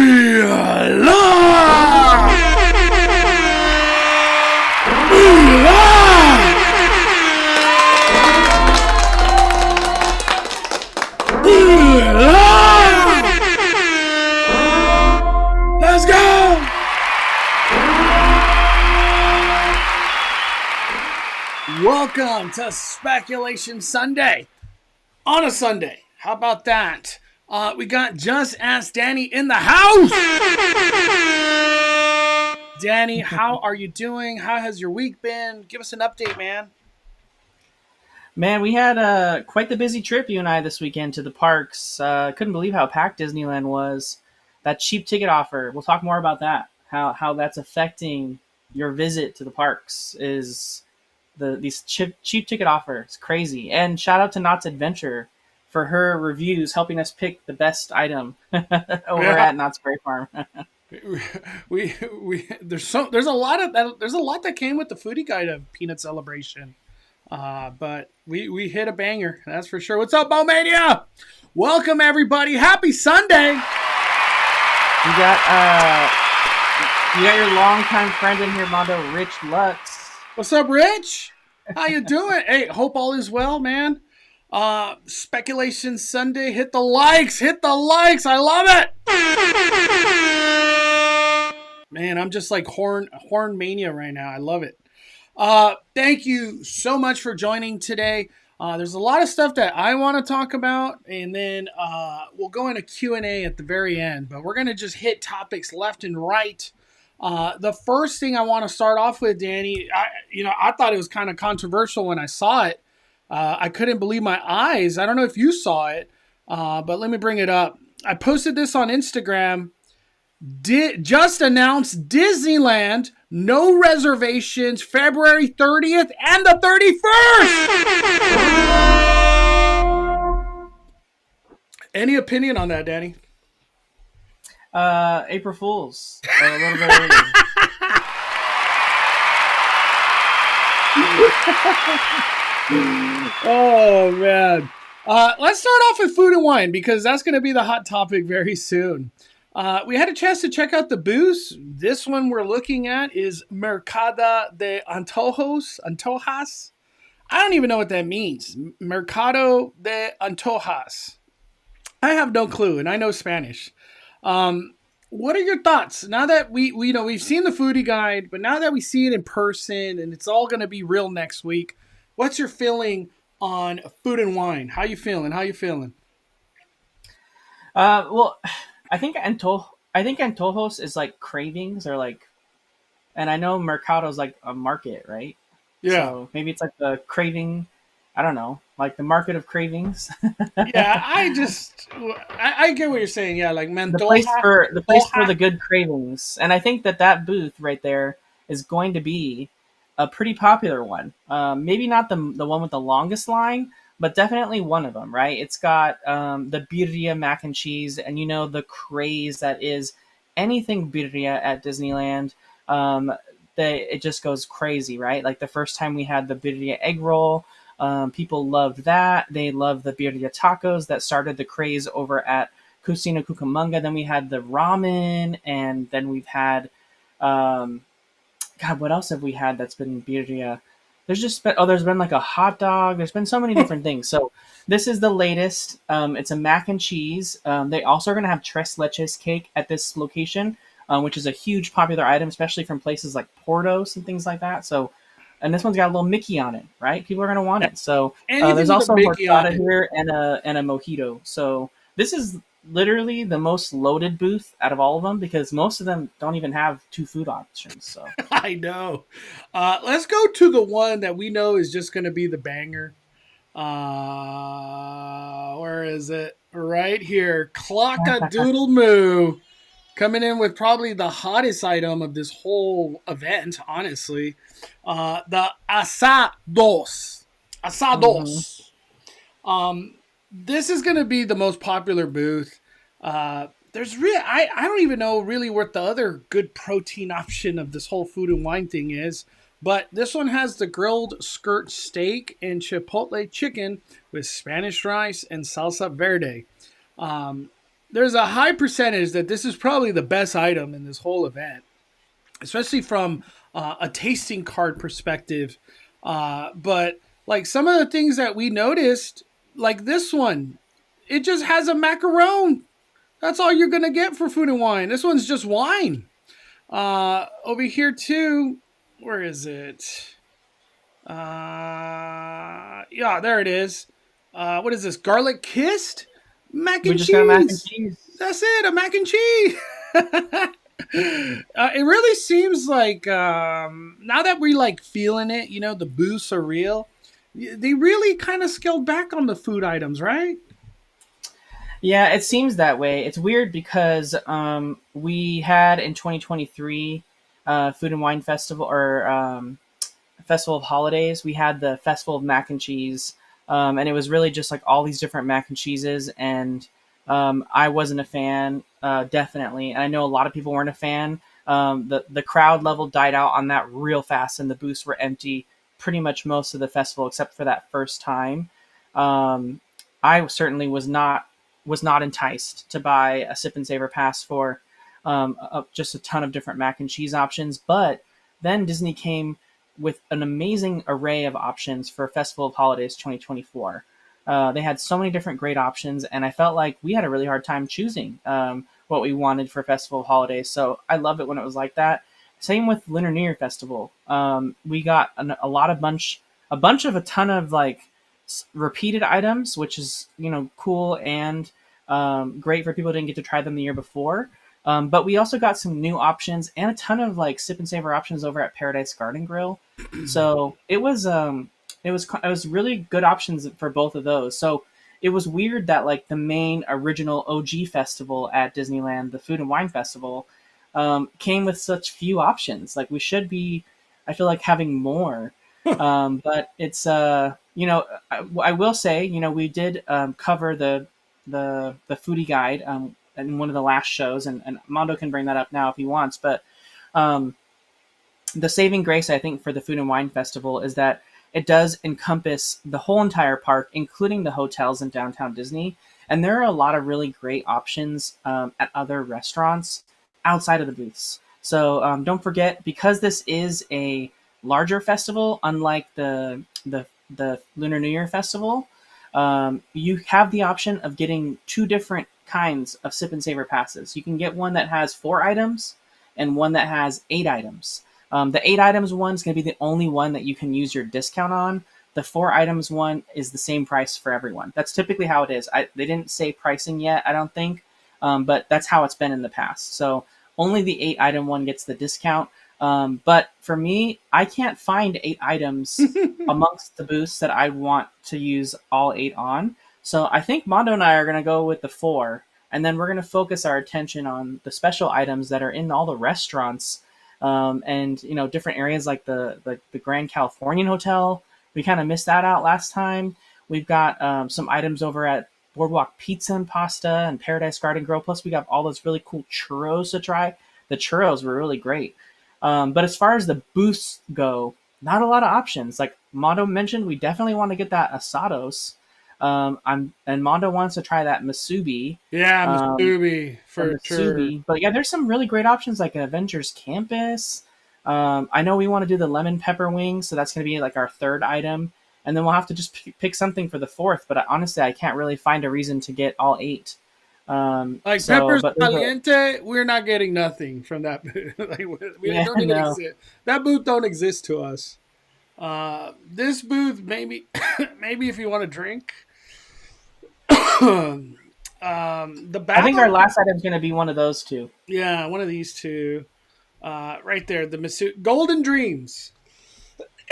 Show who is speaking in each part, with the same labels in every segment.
Speaker 1: Let's go! Welcome to Speculation Sunday. On a Sunday. How about that? We got Just Ask Danny in the house. Danny, how are you doing? How has your week been? Give us an update, man.
Speaker 2: Man, we had quite the busy trip, you and I, this weekend to the parks. Couldn't believe how packed Disneyland was. That cheap ticket offer, we'll talk more about that. How that's affecting your visit to the parks is these cheap ticket offers. It's crazy. And shout out to Knott's Adventure for her reviews, helping us pick the best item over at Knott's Berry Farm.
Speaker 1: There's a lot that came with the foodie guide of Peanut Celebration. But we hit a banger, that's for sure. What's up, Bomania? Welcome, everybody. Happy Sunday.
Speaker 2: You got your longtime friend in here, Mondo, Rich Lutz.
Speaker 1: What's up, Rich? How you doing? Hey, hope all is well, man. Speculation Sunday. Hit the likes. I love it. Man, I'm just like horn mania right now. I love it. Thank you so much for joining today. There's a lot of stuff that I want to talk about, and then we'll go into Q&A at the very end, but we're going to just hit topics left and right. The first thing I want to start off with, Danny, I thought it was kind of controversial when I saw it. I couldn't believe my eyes. I don't know if you saw it, but let me bring it up. I posted this on Instagram. Just announced Disneyland, no reservations, February 30th and the 31st. Any opinion on that, Danny?
Speaker 2: April Fools. A little bit early.
Speaker 1: Oh, man. Let's start off with food and wine because that's going to be the hot topic very soon. We had a chance to check out the booths. This one we're looking at is Mercado de Antojas. I don't even know what that means. Mercado de Antojas. I have no clue, and I know Spanish. What are your thoughts now that we've seen the foodie guide, but now that we see it in person and it's all going to be real next week? What's your feeling on food and wine? How you feeling?
Speaker 2: Well, I think antojos is like cravings or like, and I know mercado is like a market, right?
Speaker 1: Yeah.
Speaker 2: So maybe it's like the craving. I don't know, like the market of cravings.
Speaker 1: Yeah, I get what you're saying. Yeah, like
Speaker 2: the place for the good cravings, and I think that booth right there is going to be a pretty popular one. Maybe not the one with the longest line, but definitely one of them, right? It's got the birria mac and cheese, and the craze that is anything birria at Disneyland. It just goes crazy, right? Like the first time we had the birria egg roll, people loved that. They loved the birria tacos that started the craze over at Cocina Cucamonga. Then we had the ramen, and then we've had, what else have we had that's been birria? There's been like a hot dog. There's been so many different things. So this is the latest. It's a mac and cheese. They also are going to have tres leches cake at this location, which is a huge popular item, especially from places like Portos and things like that. So, and this one's got a little Mickey on it, right? People are going to want it. So there's also a horchata here and a mojito. So this is literally the most loaded booth out of all of them because most of them don't even have two food options. So
Speaker 1: I know. Let's go to the one that we know is just going to be the banger. Where is it? Right here. Clock-a-doodle moo. Coming in with probably the hottest item of this whole event, honestly. The asados. This is going to be the most popular booth. I don't even know really what the other good protein option of this whole food and wine thing is. But this one has the grilled skirt steak and chipotle chicken with Spanish rice and salsa verde. there's a high percentage that this is probably the best item in this whole event, especially from a tasting card perspective. But like some of the things that we noticed, like this one, it just has a macaron. That's all you're gonna get for food and wine. This one's just wine. Over here too, where is it? Yeah, there it is. What is this? Garlic kissed mac
Speaker 2: We
Speaker 1: and
Speaker 2: just got mac and
Speaker 1: cheese.
Speaker 2: cheese.
Speaker 1: That's it, a mac and cheese. It really seems like now that we like feeling it, you know, the boosts are real. They really kind of scaled back on the food items, right?
Speaker 2: Yeah, it seems that way. It's weird because we had in 2023 Food and Wine Festival or Festival of Holidays. We had the Festival of Mac and Cheese, and it was really just like all these different mac and cheeses. And I wasn't a fan, definitely. And I know a lot of people weren't a fan. The crowd level died out on that real fast, and the booths were empty pretty much most of the festival except for that first time. I certainly was not enticed to buy a sip and savor pass for just a ton of different mac and cheese options. But then Disney came with an amazing array of options for Festival of Holidays 2024. They had so many different great options, and I felt like we had a really hard time choosing what we wanted for Festival of Holidays. So I love it when it was like that. Same with Lunar New Year Festival. We got a ton of like repeated items, which is cool and great for people who didn't get to try them the year before. But we also got some new options and a ton of like sip and savor options over at Paradise Garden Grill. So it was really good options for both of those. So it was weird that like the main original OG festival at Disneyland, the Food and Wine Festival, came with such few options. Like we should be, I feel like, having more. But it's I will say, we did cover the foodie guide in one of the last shows, and Mondo can bring that up now if he wants. But the saving grace, I think, for the Food and Wine Festival is that it does encompass the whole entire park, including the hotels in downtown Disney. And there are a lot of really great options at other restaurants outside of the booths. So don't forget, because this is a larger festival, unlike the Lunar New Year Festival, you have the option of getting two different kinds of sip and savor passes. You can get one that has 4 items and one that has 8 items. The 8 items one is going to be the only one that you can use your discount on. The 4 items one is the same price for everyone. That's typically how it is. They didn't say pricing yet, I don't think, but that's how it's been in the past. So only the 8 item one gets the discount. But for me, I can't find 8 items amongst the booths that I want to use all 8 on. So I think Mondo and I are going to go with the 4, and then we're going to focus our attention on the special items that are in all the restaurants, and different areas like the Grand Californian Hotel. We kind of missed that out last time. We've got some items over at Boardwalk Pizza and Pasta and Paradise Garden Grill. Plus, we got all those really cool churros to try. The churros were really great. But as far as the booths go, not a lot of options. Like Mondo mentioned, we definitely want to get that asados. And Mondo wants to try that masubi.
Speaker 1: Yeah, Masubi for sure.
Speaker 2: But yeah, there's some really great options like Avengers Campus. I know we want to do the lemon pepper wings, so that's going to be like our 3rd item. And then we'll have to just pick something for the 4th. But honestly, I can't really find a reason to get all 8.
Speaker 1: Peppers caliente, we're not getting nothing from that booth. Don't even exist. That booth don't exist to us. This booth, maybe maybe if you want to drink. The
Speaker 2: I think our last item is going to be one of those two.
Speaker 1: Yeah, one of these two. Right there, the Golden Dreams.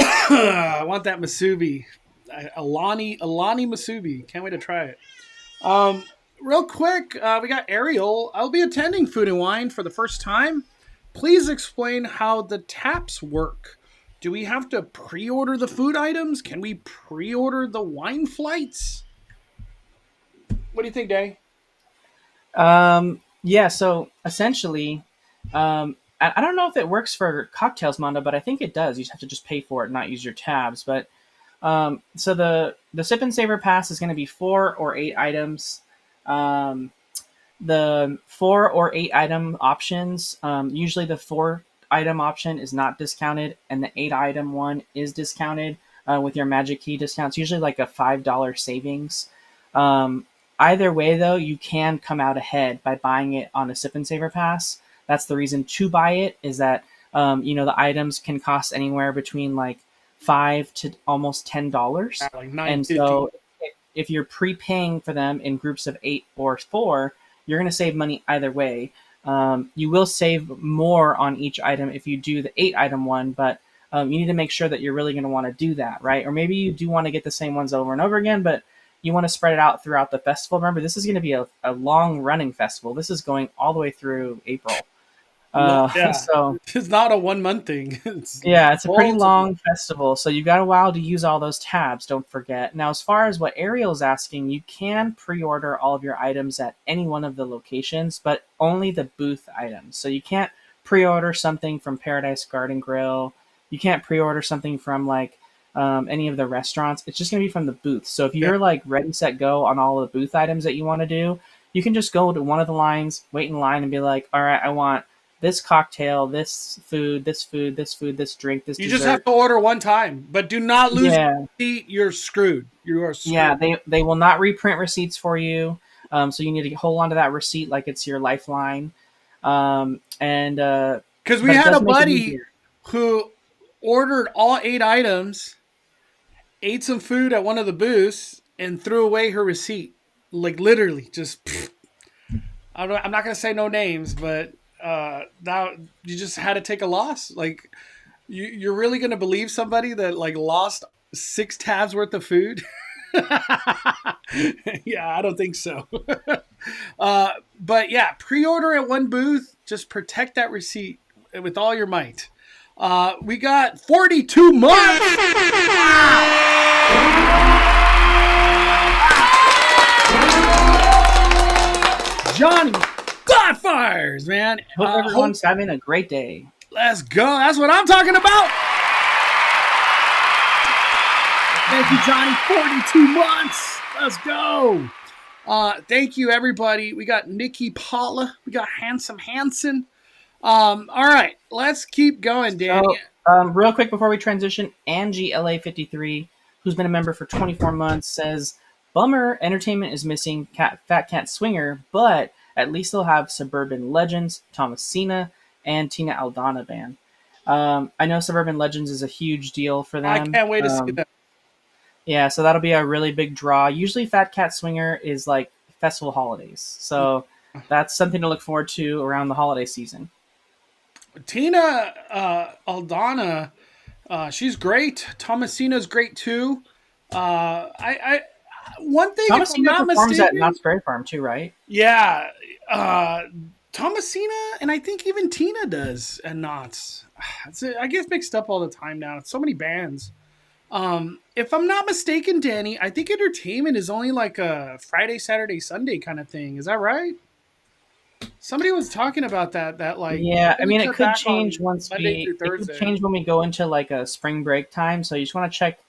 Speaker 1: I want that Masubi. Alani Masubi. Can't wait to try it. Real quick, we got Ariel. I'll be attending Food and Wine for the first time. Please explain how the taps work. Do we have to pre-order the food items? Can we pre-order the wine flights? What do you think, Day?
Speaker 2: Yeah, so essentially, I don't know if it works for cocktails, Mondo, but I think it does. You just have to just pay for it and not use your tabs. But so the Sip and Savor Pass is going to be 4 or 8 items. the 4 or 8 item options, usually the 4 item option is not discounted and the 8 item one is discounted with your magic key discounts, usually like a $5 savings. Either way, though, you can come out ahead by buying it on a Sip and Saver Pass. That's the reason to buy it, is that the items can cost anywhere between like $5 to almost $10,
Speaker 1: like
Speaker 2: and so if you're prepaying for them in groups of 8 or 4, you're going to save money either way. You will save more on each item if you do the 8 item one, but you need to make sure that you're really going to want to do that, right? Or maybe you do want to get the same ones over and over again, but you want to spread it out throughout the festival. Remember, this is going to be a long running festival. This is going all the way through April. So
Speaker 1: it's not a 1 month thing.
Speaker 2: It's a pretty long festival, so you've got a while to use all those tabs, don't forget. Now, as far as what Ariel's asking, you can pre-order all of your items at any one of the locations, but only the booth items. So you can't pre-order something from Paradise Garden Grill. You can't pre-order something from like any of the restaurants. It's just going to be from the booth. So if you're like ready, set, go on all of the booth items that you want to do, you can just go to one of the lines, wait in line, and be like, all right, I want this cocktail, this food, this food, this food, this drink, this
Speaker 1: you
Speaker 2: dessert.
Speaker 1: just have to order one time, but do not lose your receipt. You're screwed. You are screwed.
Speaker 2: Yeah, they will not reprint receipts for you. So you need to hold on to that receipt like it's your lifeline. Because
Speaker 1: we had a buddy who ordered all 8 items, ate some food at one of the booths, and threw away her receipt. Like literally, just. I'm not going to say no names, but that you just had to take a loss. Like you're really going to believe somebody that like lost 6 tabs worth of food? Yeah, I don't think so. But yeah, pre-order at one booth. Just protect that receipt with all your might. We got 42 months. Johnny Godfires, man.
Speaker 2: Hope everyone's having a great day.
Speaker 1: Let's go. That's what I'm talking about. Thank you, Johnny. 42 months. Let's go. Thank you, everybody. We got Nikki Paula. We got Handsome Hanson. All right. Let's keep going, Danny.
Speaker 2: So, real quick before we transition, Angie LA53, who's been a member for 24 months, says, bummer, entertainment is missing Fat Cat Swinger, but at least they'll have Suburban Legends, Thomasina, and Tina Aldana band. I know Suburban Legends is a huge deal for them.
Speaker 1: I can't wait to see that.
Speaker 2: Yeah, so that'll be a really big draw. Usually Fat Cat Swinger is like festival holidays. So that's something to look forward to around the holiday season.
Speaker 1: Tina Aldana, she's great. Thomasina's great too. One thing,
Speaker 2: Thomasina performs at Knott's Berry Farm too, right?
Speaker 1: Yeah, Thomasina, and I think even Tina does at Knott's. I get mixed up all the time now. It's so many bands. If I'm not mistaken, Danny, I think entertainment is only like a Friday, Saturday, Sunday kind of thing. Is that right? Somebody was talking about that.
Speaker 2: Yeah, I mean, it could change it could change when we go into like a spring break time. So you just want to check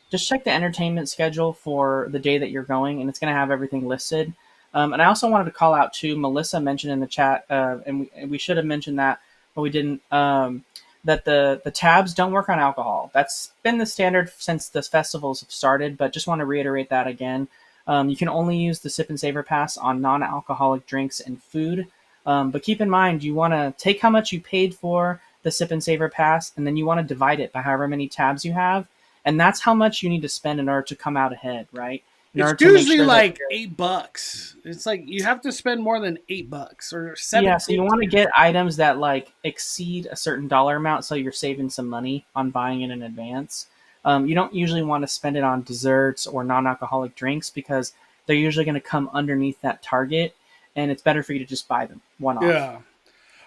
Speaker 2: the entertainment schedule for the day that you're going, and it's going to have everything listed. And I also wanted to call out too, Melissa mentioned in the chat, and we should have mentioned that, but we didn't, that the tabs don't work on alcohol. That's been the standard since the festivals have started, but just want to reiterate that again. You can only use the Sip and Saver Pass on non-alcoholic drinks and food. But keep in mind, you want to take how much you paid for the Sip and Saver Pass, and then you want to divide it by however many tabs you have. And that's how much you need to spend in order to come out ahead, right?
Speaker 1: It's usually like $8. It's like you have to spend more than $8 or $7.
Speaker 2: Yeah, so you want to get items that like exceed a certain dollar amount, so you're saving some money on buying it in advance. You don't usually want to spend it on desserts or non-alcoholic drinks because they're usually going to come underneath that target, and it's better for you to just buy them one-off. Yeah.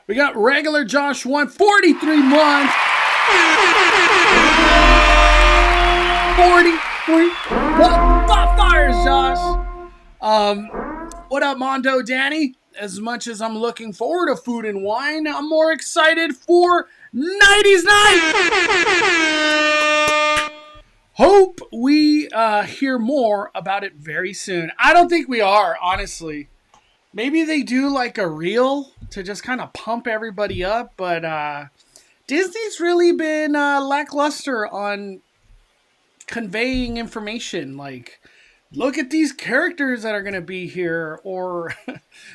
Speaker 1: We got regular Josh 143 months. 43 fires, Josh. What up, Mondo Danny? As much as I'm looking forward to food and wine, I'm more excited for Nighty's Night. Hope we hear more about it very soon. I don't think we are, honestly. maybe they do like a reel to just kind of pump everybody up, but Disney's really been lackluster on conveying information. Like, look at these characters that are going to be here, or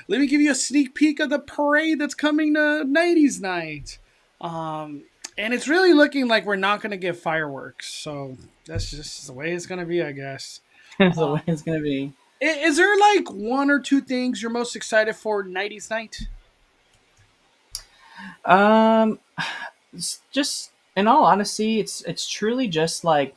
Speaker 1: let me give you a sneak peek of the parade that's coming to 90s night. Um, and it's really looking like we're not going to get fireworks. So that's just the way it's going to be, I guess.
Speaker 2: That's the way
Speaker 1: Um,
Speaker 2: it's gonna be.
Speaker 1: is there like one or two things you're most excited for 90s night?
Speaker 2: Um, just in all honesty, it's truly just like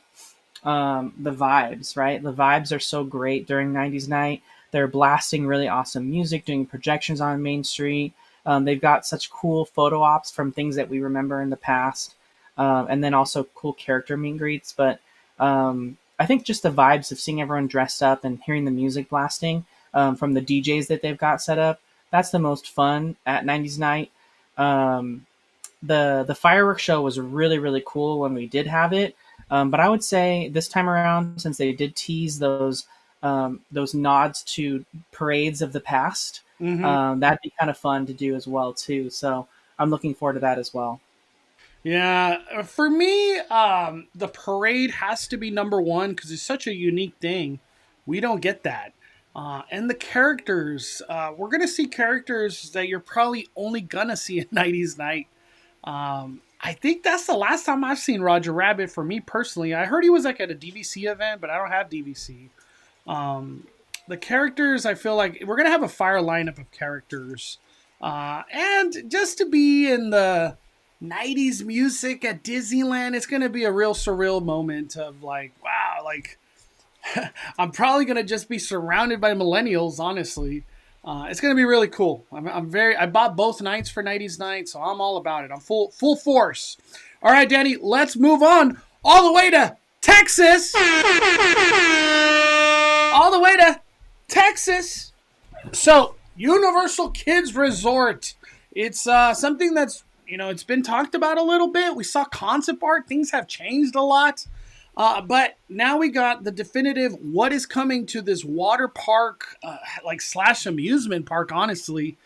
Speaker 2: the vibes, right? The vibes are so great during 90s night. They're blasting really awesome music, doing projections on Main Street. They've got such cool photo ops from things that we remember in the past, and then also cool character meet and greets. But I think just the vibes of seeing everyone dressed up and hearing the music blasting from the DJs that they've got set up, that's the most fun at 90s night. Um, the fireworks show was really really cool when we did have it, but I would say this time around, since they did tease those nods to parades of the past,
Speaker 1: Mm-hmm.
Speaker 2: that'd be kind of fun to do as well too. So I'm looking forward to that as well.
Speaker 1: Yeah, for me, the parade has to be number one because it's such a unique thing. We don't get that. And the characters, we're gonna see characters that you're probably only gonna see at 90s night. I think that's the last time I've seen Roger Rabbit for me personally. I heard he was like at a DVC event, but I don't have DVC. Um, the characters, I feel like we're gonna have a fire lineup of characters, and just to be in the 90s music at Disneyland, it's gonna be a real surreal moment of like, wow, like I'm probably gonna just be surrounded by millennials. Honestly, it's gonna be really cool. I'm very. I bought both nights for 90s night, so I'm all about it. I'm full force. All right, Danny, let's move on all the way to Texas. All the way to Texas. So, Universal Kids Resort. It's something that's, it's been talked about a little bit. We saw concept art. Things have changed a lot. But now we got the definitive what is coming to this water park, like slash amusement park, honestly,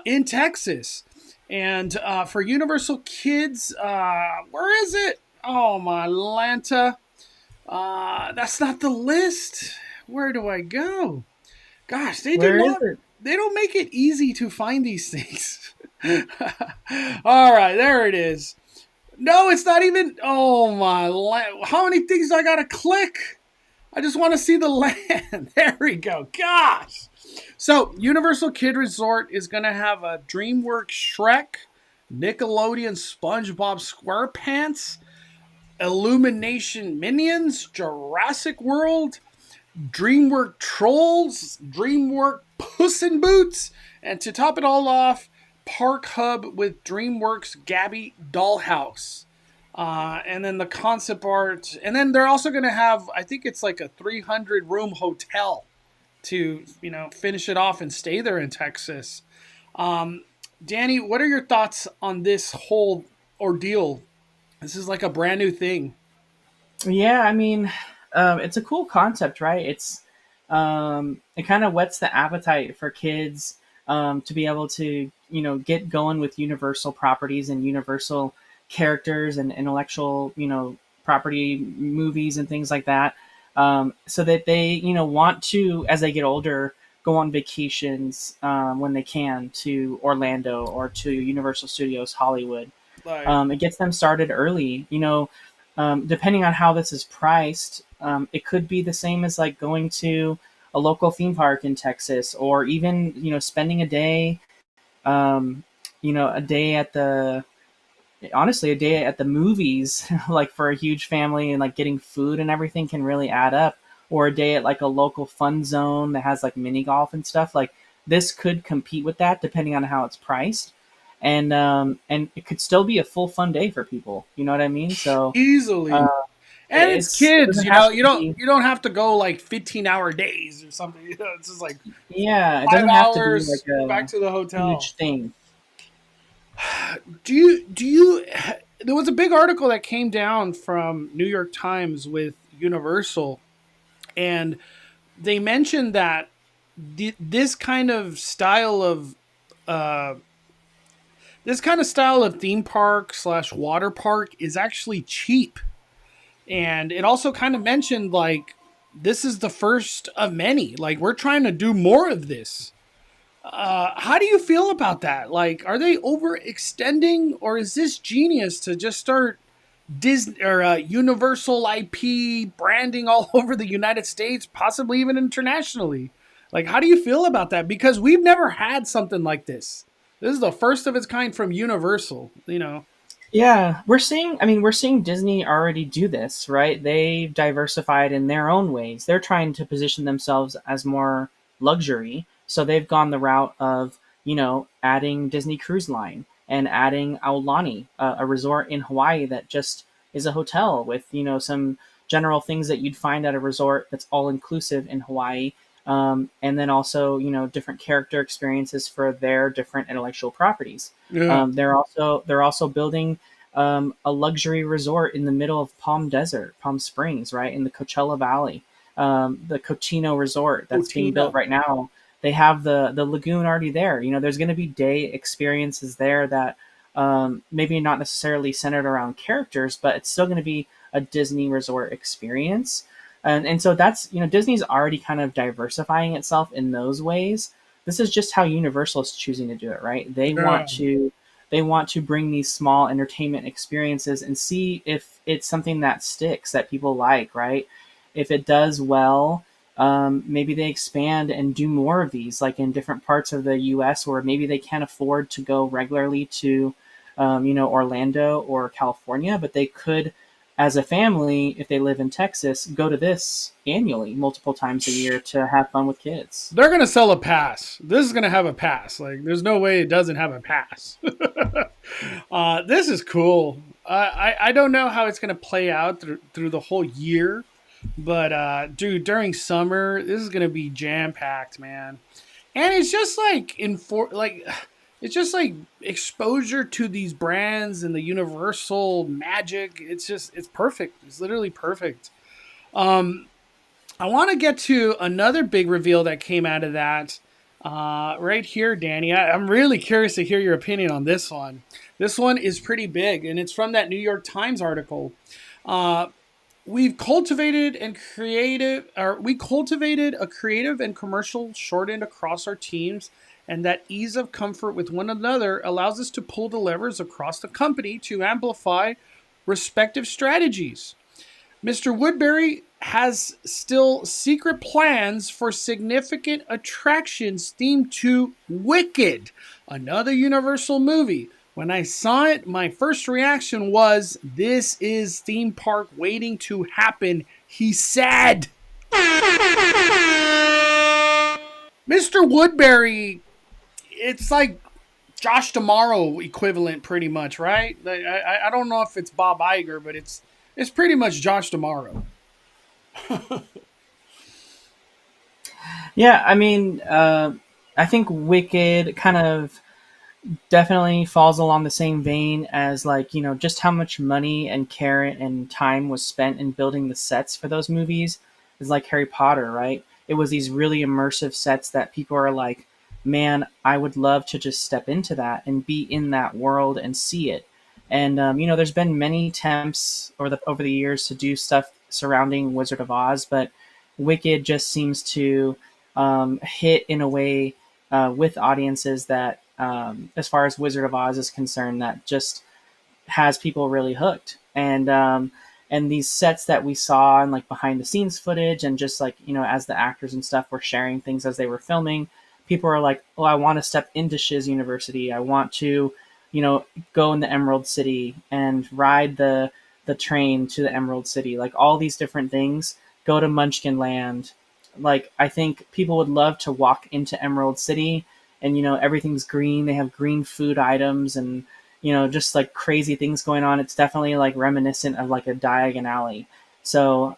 Speaker 1: in Texas. And for Universal Kids, where is it? Oh, my Lanta. That's not the list. Where do I go? Gosh, they do
Speaker 2: Where is
Speaker 1: not.
Speaker 2: it?
Speaker 1: They don't make it easy to find these things. All right, there it is. No, it's not even. Oh my! How many things I gotta click? I just want to see the land. There we go. Gosh. So Universal Kid Resort is gonna have a DreamWorks Shrek, Nickelodeon SpongeBob SquarePants, Illumination Minions, Jurassic World, DreamWorks Trolls, DreamWorks Puss in Boots, and to top it all off, Park Hub with DreamWorks Gabby Dollhouse. And then the concept art. And then they're also going to have, I think it's like a 300 room hotel to, finish it off and stay there in Texas. Danny, what are your thoughts on this whole ordeal? This is like a brand new thing.
Speaker 2: Yeah, I mean, it's a cool concept, right? It kind of whets the appetite for kids to be able to, get going with Universal properties and Universal characters and intellectual, property movies and things like that. So that they, want to, as they get older, go on vacations when they can to Orlando or to Universal Studios Hollywood.
Speaker 1: Like,
Speaker 2: It gets them started early. Depending on how this is priced, it could be the same as like going to a local theme park in Texas, or even spending a day, um, a day at the honestly a day at the movies, like for a huge family, and like getting food and everything can really add up. Or a day at like a local fun zone that has like mini golf and stuff. Like this could compete with that depending on how it's priced, and it could still be a full fun day for people. You know what I mean? So uh,
Speaker 1: easily. And it's
Speaker 2: it
Speaker 1: kids,
Speaker 2: doesn't have to
Speaker 1: you don't
Speaker 2: be.
Speaker 1: you don't have to go like 15-hour days or something. It's just like
Speaker 2: Yeah, it
Speaker 1: five
Speaker 2: doesn't have to be
Speaker 1: hours
Speaker 2: like
Speaker 1: back
Speaker 2: a
Speaker 1: to the hotel.
Speaker 2: huge thing.
Speaker 1: Do you there was a big article that came down from New York Times with Universal, and they mentioned that this kind of style of uh, this kind of style of theme park slash water park is actually cheap. And it also kind of mentioned like this is the first of many. Like we're trying to do more of this. How do you feel about that? Like, are they overextending, or is this genius to just start Disney or Universal IP branding all over the United States, possibly even internationally? Like, how do you feel about that? Because we've never had something like this. This is the first of its kind from Universal. You know.
Speaker 2: Yeah, we're seeing. I mean, we're seeing Disney already do this, right? They've diversified in their own ways. They're trying to position themselves as more luxury, so they've gone the route of adding Disney Cruise Line and adding Aulani, a resort in Hawaii that just is a hotel with some general things that you'd find at a resort that's all inclusive in Hawaii. And then also, different character experiences for their different intellectual properties.
Speaker 1: Yeah.
Speaker 2: They're also building a luxury resort in the middle of Palm Springs, right in the Coachella Valley. The Cochino Resort that's being built
Speaker 1: Cotina.
Speaker 2: right now. They have the lagoon already there. There's going to be day experiences there that maybe not necessarily centered around characters, but it's still going to be a Disney resort experience. And so that's Disney's already kind of diversifying itself in those ways. This is just how Universal is choosing to do it, right? They
Speaker 1: Yeah.
Speaker 2: want to bring these small entertainment experiences and see if it's something that sticks, that people like, right? If it does well, maybe they expand and do more of these, like in different parts of the U.S. where maybe they can't afford to go regularly to, Orlando or California, but they could, as a family, if they live in Texas, go to this annually, multiple times a year to have fun with kids.
Speaker 1: They're gonna sell a pass. This is gonna have a pass. Like, there's no way it doesn't have a pass. This is cool. I don't know how it's gonna play out through the whole year, but dude, during summer, this is gonna be jam packed, man. And it's just like it's just like exposure to these brands and the Universal magic. It's perfect. It's literally perfect. Um, I want to get to another big reveal that came out of that right here, Danny. I'm really curious to hear your opinion on this one. This one is pretty big, and it's from that New York Times article. Uh, we cultivated a creative and commercial shortened across our teams, and that ease of comfort with one another allows us to pull the levers across the company to amplify respective strategies. Mr. Woodbury has still secret plans for significant attractions themed to Wicked, another Universal movie. When I saw it, my first reaction was, this is theme park waiting to happen, he said. Mr. Woodbury, it's like Josh Tomorrow equivalent, pretty much, right? I don't know if it's Bob Iger, but it's pretty much Josh Tomorrow.
Speaker 2: Yeah, I mean, I think Wicked kind of definitely falls along the same vein as, like, just how much money and care and time was spent in building the sets for those movies is like Harry Potter, right? It was these really immersive sets that people are like, man, I would love to just step into that and be in that world and see it. And there's been many attempts over the years to do stuff surrounding Wizard of Oz, but Wicked just seems to hit in a way with audiences that, as far as Wizard of Oz is concerned, that just has people really hooked. And these sets that we saw and like behind the scenes footage, and just like as the actors and stuff were sharing things as they were filming, people are like, "Oh, I want to step into Shiz University. I want to, go in the Emerald City and ride the train to the Emerald City." Like all these different things. Go to Munchkin Land. Like I think people would love to walk into Emerald City, and everything's green. They have green food items and just like crazy things going on. It's definitely like reminiscent of like a Diagon Alley. So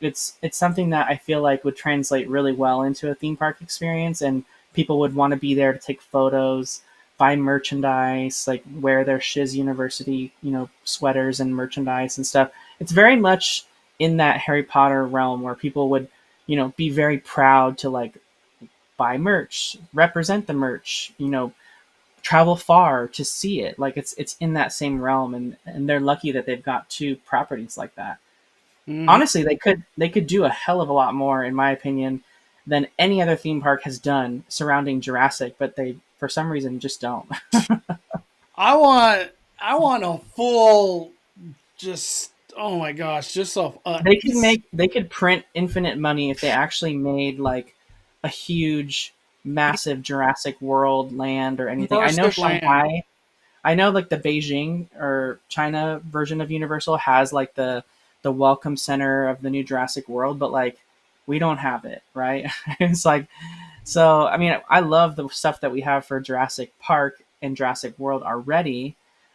Speaker 2: it's something that I feel like would translate really well into a theme park experience, and people would want to be there to take photos, buy merchandise, like wear their Shiz University sweaters and merchandise and stuff. It's very much in that Harry Potter realm where people would be very proud to like buy merch, represent the merch, travel far to see it. Like it's in that same realm, and they're lucky that they've got two properties like that.
Speaker 1: Mm-hmm.
Speaker 2: Honestly, they could do a hell of a lot more, in my opinion, than any other theme park has done surrounding Jurassic, but they for some reason just don't.
Speaker 1: I want I want a full just oh my gosh, just
Speaker 2: They could print infinite money if they actually made like a huge, massive Jurassic World land or anything. I know
Speaker 1: immersive land.
Speaker 2: Shanghai. I know like the Beijing or China version of Universal has like the welcome center of the new Jurassic World, but like we don't have it, right? It's like so. I mean, I love the stuff that we have for Jurassic Park and Jurassic World already,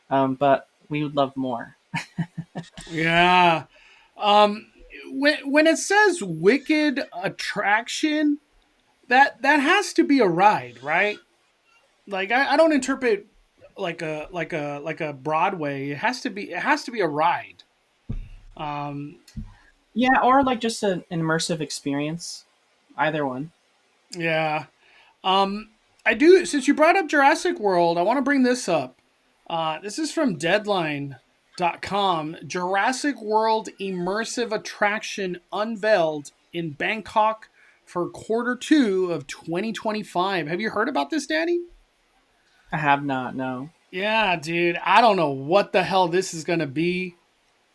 Speaker 2: but we would love more.
Speaker 1: Yeah. Um when it says wicked attraction, that has to be a ride, right? Like I don't interpret like a Broadway. It has to be a ride. Um
Speaker 2: Yeah, or like just an immersive experience. Either one.
Speaker 1: yeah. Um I do since you brought up Jurassic World, I want to bring this up. This is from Deadline.com. Jurassic World immersive attraction unveiled in Bangkok for quarter 2 of 2025. Have you heard about this, Danny?
Speaker 2: I have not. No.
Speaker 1: Yeah, dude. I don't know what the hell this is going to be.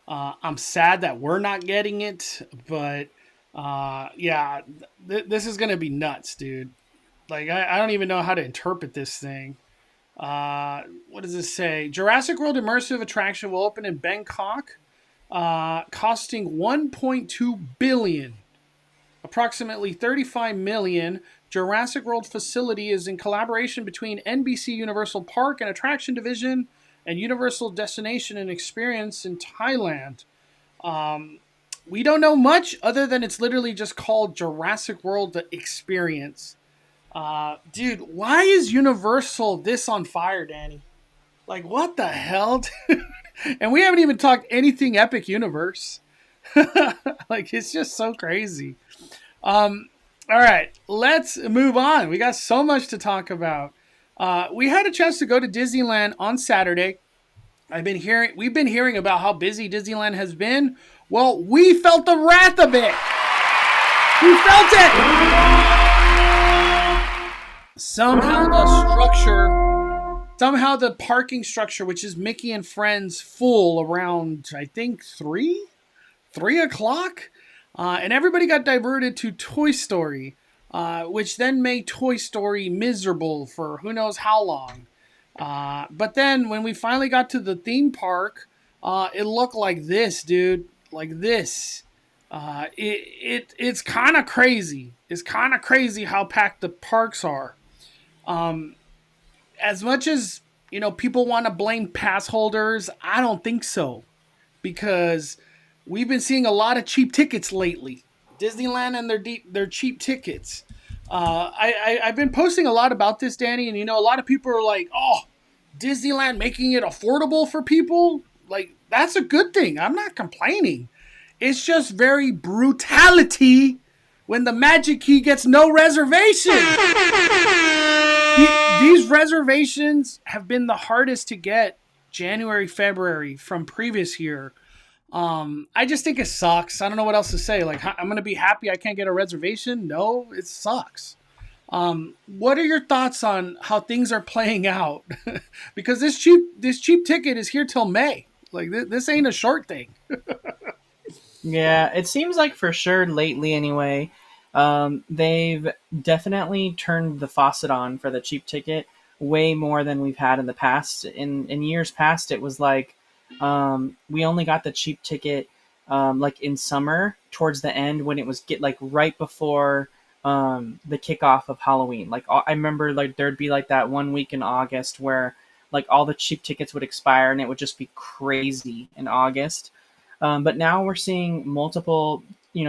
Speaker 1: I'm sad that we're not getting it, but yeah, this is going to be nuts, dude. Like, I don't even know how to interpret this thing. What does this say? Jurassic World immersive attraction will open in Bangkok, costing 1.2 billion, approximately 35 million. Jurassic World facility is in collaboration between NBC Universal Park and Attraction Division and Universal Destination and Experience in Thailand. Um, we don't know much other than it's literally just called Jurassic World The Experience. Dude, why is Universal this on fire, Danny? Like, what the hell? And we haven't even talked anything Epic Universe. Like, it's just so crazy. Um, all right, let's move on. We got so much to talk about. We had a chance to go to Disneyland on Saturday. We've been hearing about how busy Disneyland has been. Well, we felt the wrath of it. We felt it. Somehow the parking structure, which is Mickey and Friends, full around I think 3 o'clock, and everybody got diverted to Toy Story, which then made Toy Story miserable for who knows how long. But then when we finally got to the theme park, it looked like this, dude, like this. It's kind of crazy. It's kind of crazy how packed the parks are. Um, as much as people want to blame pass holders, I don't think so because we've been seeing a lot of cheap tickets lately. Disneyland and their cheap tickets. I've been posting a lot about this, Danny, and a lot of people are like, "Oh, Disneyland making it affordable for people." Like that's a good thing. I'm not complaining. It's just very brutality when the Magic Key gets no reservation. These reservations have been the hardest to get January, February from previous year. I just think it sucks. I don't know what else to say. Like, I'm going to be happy I can't get a reservation? No, it sucks. What are your thoughts on how things are playing out? Because this cheap ticket is here till May. Like, this ain't a short thing.
Speaker 2: Yeah, it seems like for sure lately anyway, they've definitely turned the faucet on for the cheap ticket way more than we've had in the past. In years past, it was like we only got the cheap ticket like in summer towards the end when it was get like right before the kickoff of Halloween. Like I remember like there'd be like that 1 week in August where like all the cheap tickets would expire and it would just be crazy in August. But now we're seeing multiple,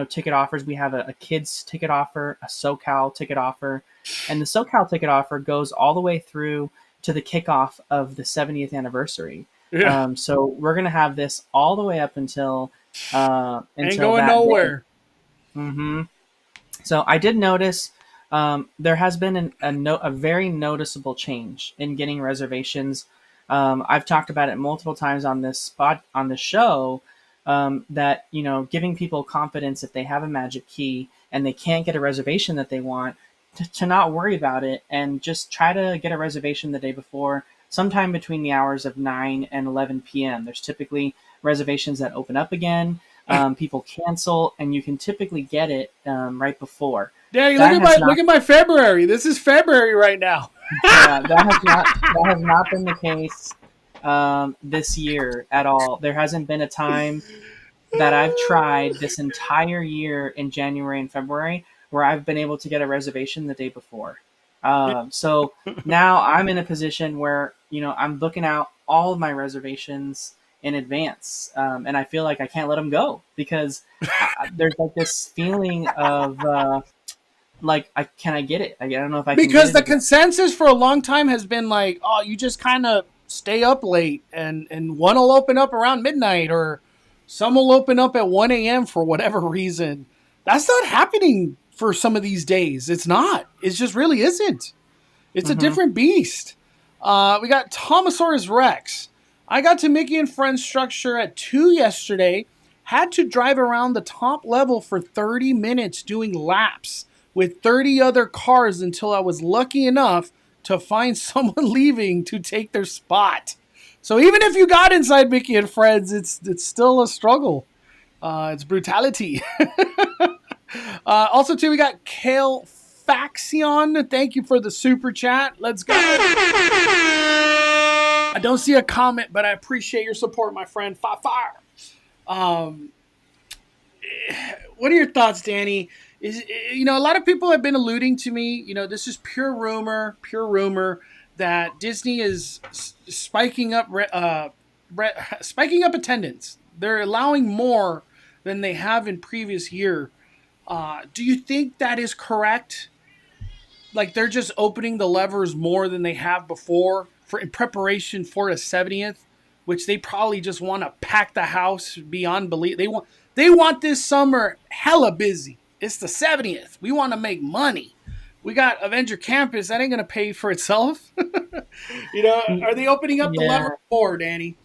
Speaker 2: ticket offers. We have a kids ticket offer, a SoCal ticket offer, and the SoCal ticket offer goes all the way through to the kickoff of the 70th anniversary.
Speaker 1: Yeah.
Speaker 2: So we're gonna have this all the way up until
Speaker 1: Ain't
Speaker 2: until
Speaker 1: going
Speaker 2: that day.
Speaker 1: nowhere.
Speaker 2: hmm So I did notice there has been a very noticeable change in getting reservations. I've talked about it multiple times on this spot on the show, that giving people confidence if they have a magic key and they can't get a reservation that they want, to not worry about it and just try to get a reservation the day before, sometime between the hours of 9 and 11 p.m. There's typically reservations that open up again. People cancel, and you can typically get it right before.
Speaker 1: Danny, look at my February. This is February right now.
Speaker 2: Yeah, that has not been the case this year at all. There hasn't been a time that I've tried this entire year in January and February where I've been able to get a reservation the day before. So now I'm in a position where I'm booking out all of my reservations in advance, and I feel like I can't let them go because there's like this feeling of like can I get it? I don't know if I can.
Speaker 1: Because the consensus for a long time has been like, oh, you just kind of stay up late, and one will open up around midnight, or some will open up at 1 a.m. for whatever reason. That's not happening for some of these days. It's not. It just really isn't. It's a different beast. We got Thomasaurus Rex. I got to Mickey and Friends structure at 2 yesterday. Had to drive around the top level for 30 minutes doing laps with 30 other cars until I was lucky enough to find someone leaving to take their spot. So even if you got inside Mickey and Friends, it's still a struggle. It's brutality. Also, too, we got Kale Faxion. Thank you for the super chat. Let's go. I don't see a comment, but I appreciate your support, my friend. Fire. What are your thoughts, Danny? A lot of people have been alluding to me. This is pure rumor that Disney is spiking up attendance. They're allowing more than they have in previous year. Do you think that is correct? Like they're just opening the levers more than they have before in preparation for a 70th, which they probably just want to pack the house beyond belief. They want this summer hella busy. It's the 70th. We want to make money. We got Avenger Campus. That ain't going to pay for itself. Are they opening up the lever more, Danny?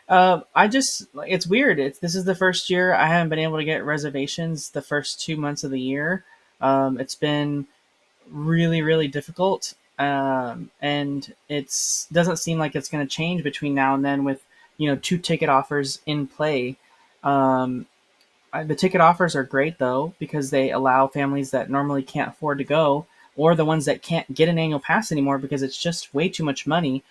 Speaker 2: It's weird. This is the first year I haven't been able to get reservations the first 2 months of the year. It's been really, really difficult. And it doesn't seem like it's going to change between now and then with, 2 ticket offers in play. The ticket offers are great though, because they allow families that normally can't afford to go, or the ones that can't get an annual pass anymore because it's just way too much money.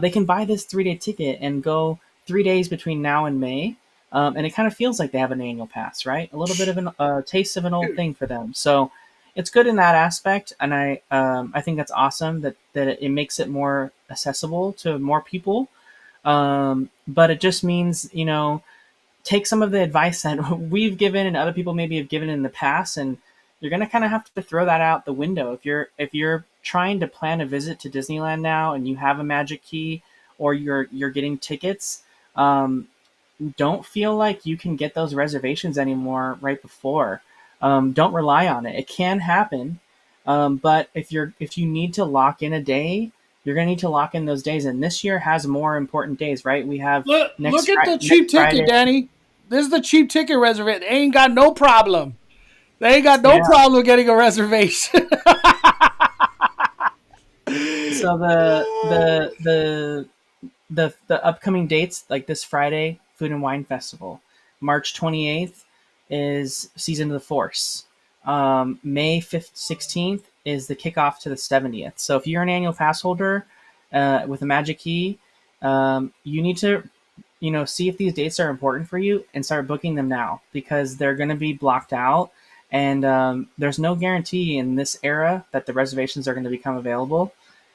Speaker 2: They can buy this 3-day ticket and go 3 days between now and May. And it kind of feels like they have an annual pass, right? A little bit of a taste of an old thing for them. So it's good in that aspect. And I think that's awesome that it makes it more accessible to more people. But it just means, take some of the advice that we've given and other people maybe have given in the past, and you're going to kind of have to throw that out the window. If you're trying to plan a visit to Disneyland now and you have a magic key or you're getting tickets, don't feel like you can get those reservations anymore right before. Don't rely on it. It can happen. But if you need to lock in a day, you're going to need to lock in those days. And this year has more important days, right? We have
Speaker 1: look at the cheap ticket, Friday. Danny. This is the cheap ticket reservation. They ain't got no problem. They ain't got no problem getting a reservation.
Speaker 2: So the upcoming dates, like this Friday, Food and Wine Festival. March 28th is Season of the Force. May 5th, 16th is the kickoff to the 70th. So if you're an annual pass holder with a magic key, you need to see if these dates are important for you and start booking them now, because they're going to be blocked out. And there's no guarantee in this era that the reservations are going to become available.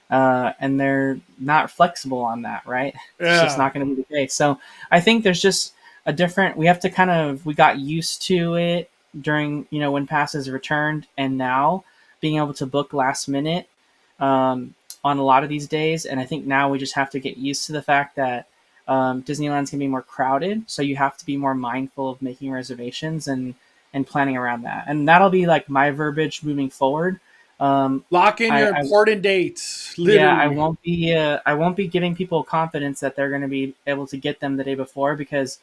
Speaker 2: And they're not flexible on that, right? Yeah. It's just not going to be the case. So I think there's just we got used to it during, when passes returned, and now being able to book last minute on a lot of these days. And I think now we just have to get used to the fact that Disneyland's going to be more crowded. So you have to be more mindful of making reservations. And and planning around that. And that'll be like my verbiage moving forward.
Speaker 1: Lock in your
Speaker 2: I
Speaker 1: important dates,
Speaker 2: Yeah,
Speaker 1: literally.
Speaker 2: I won't be giving people confidence that they're going to be able to get them the day before, because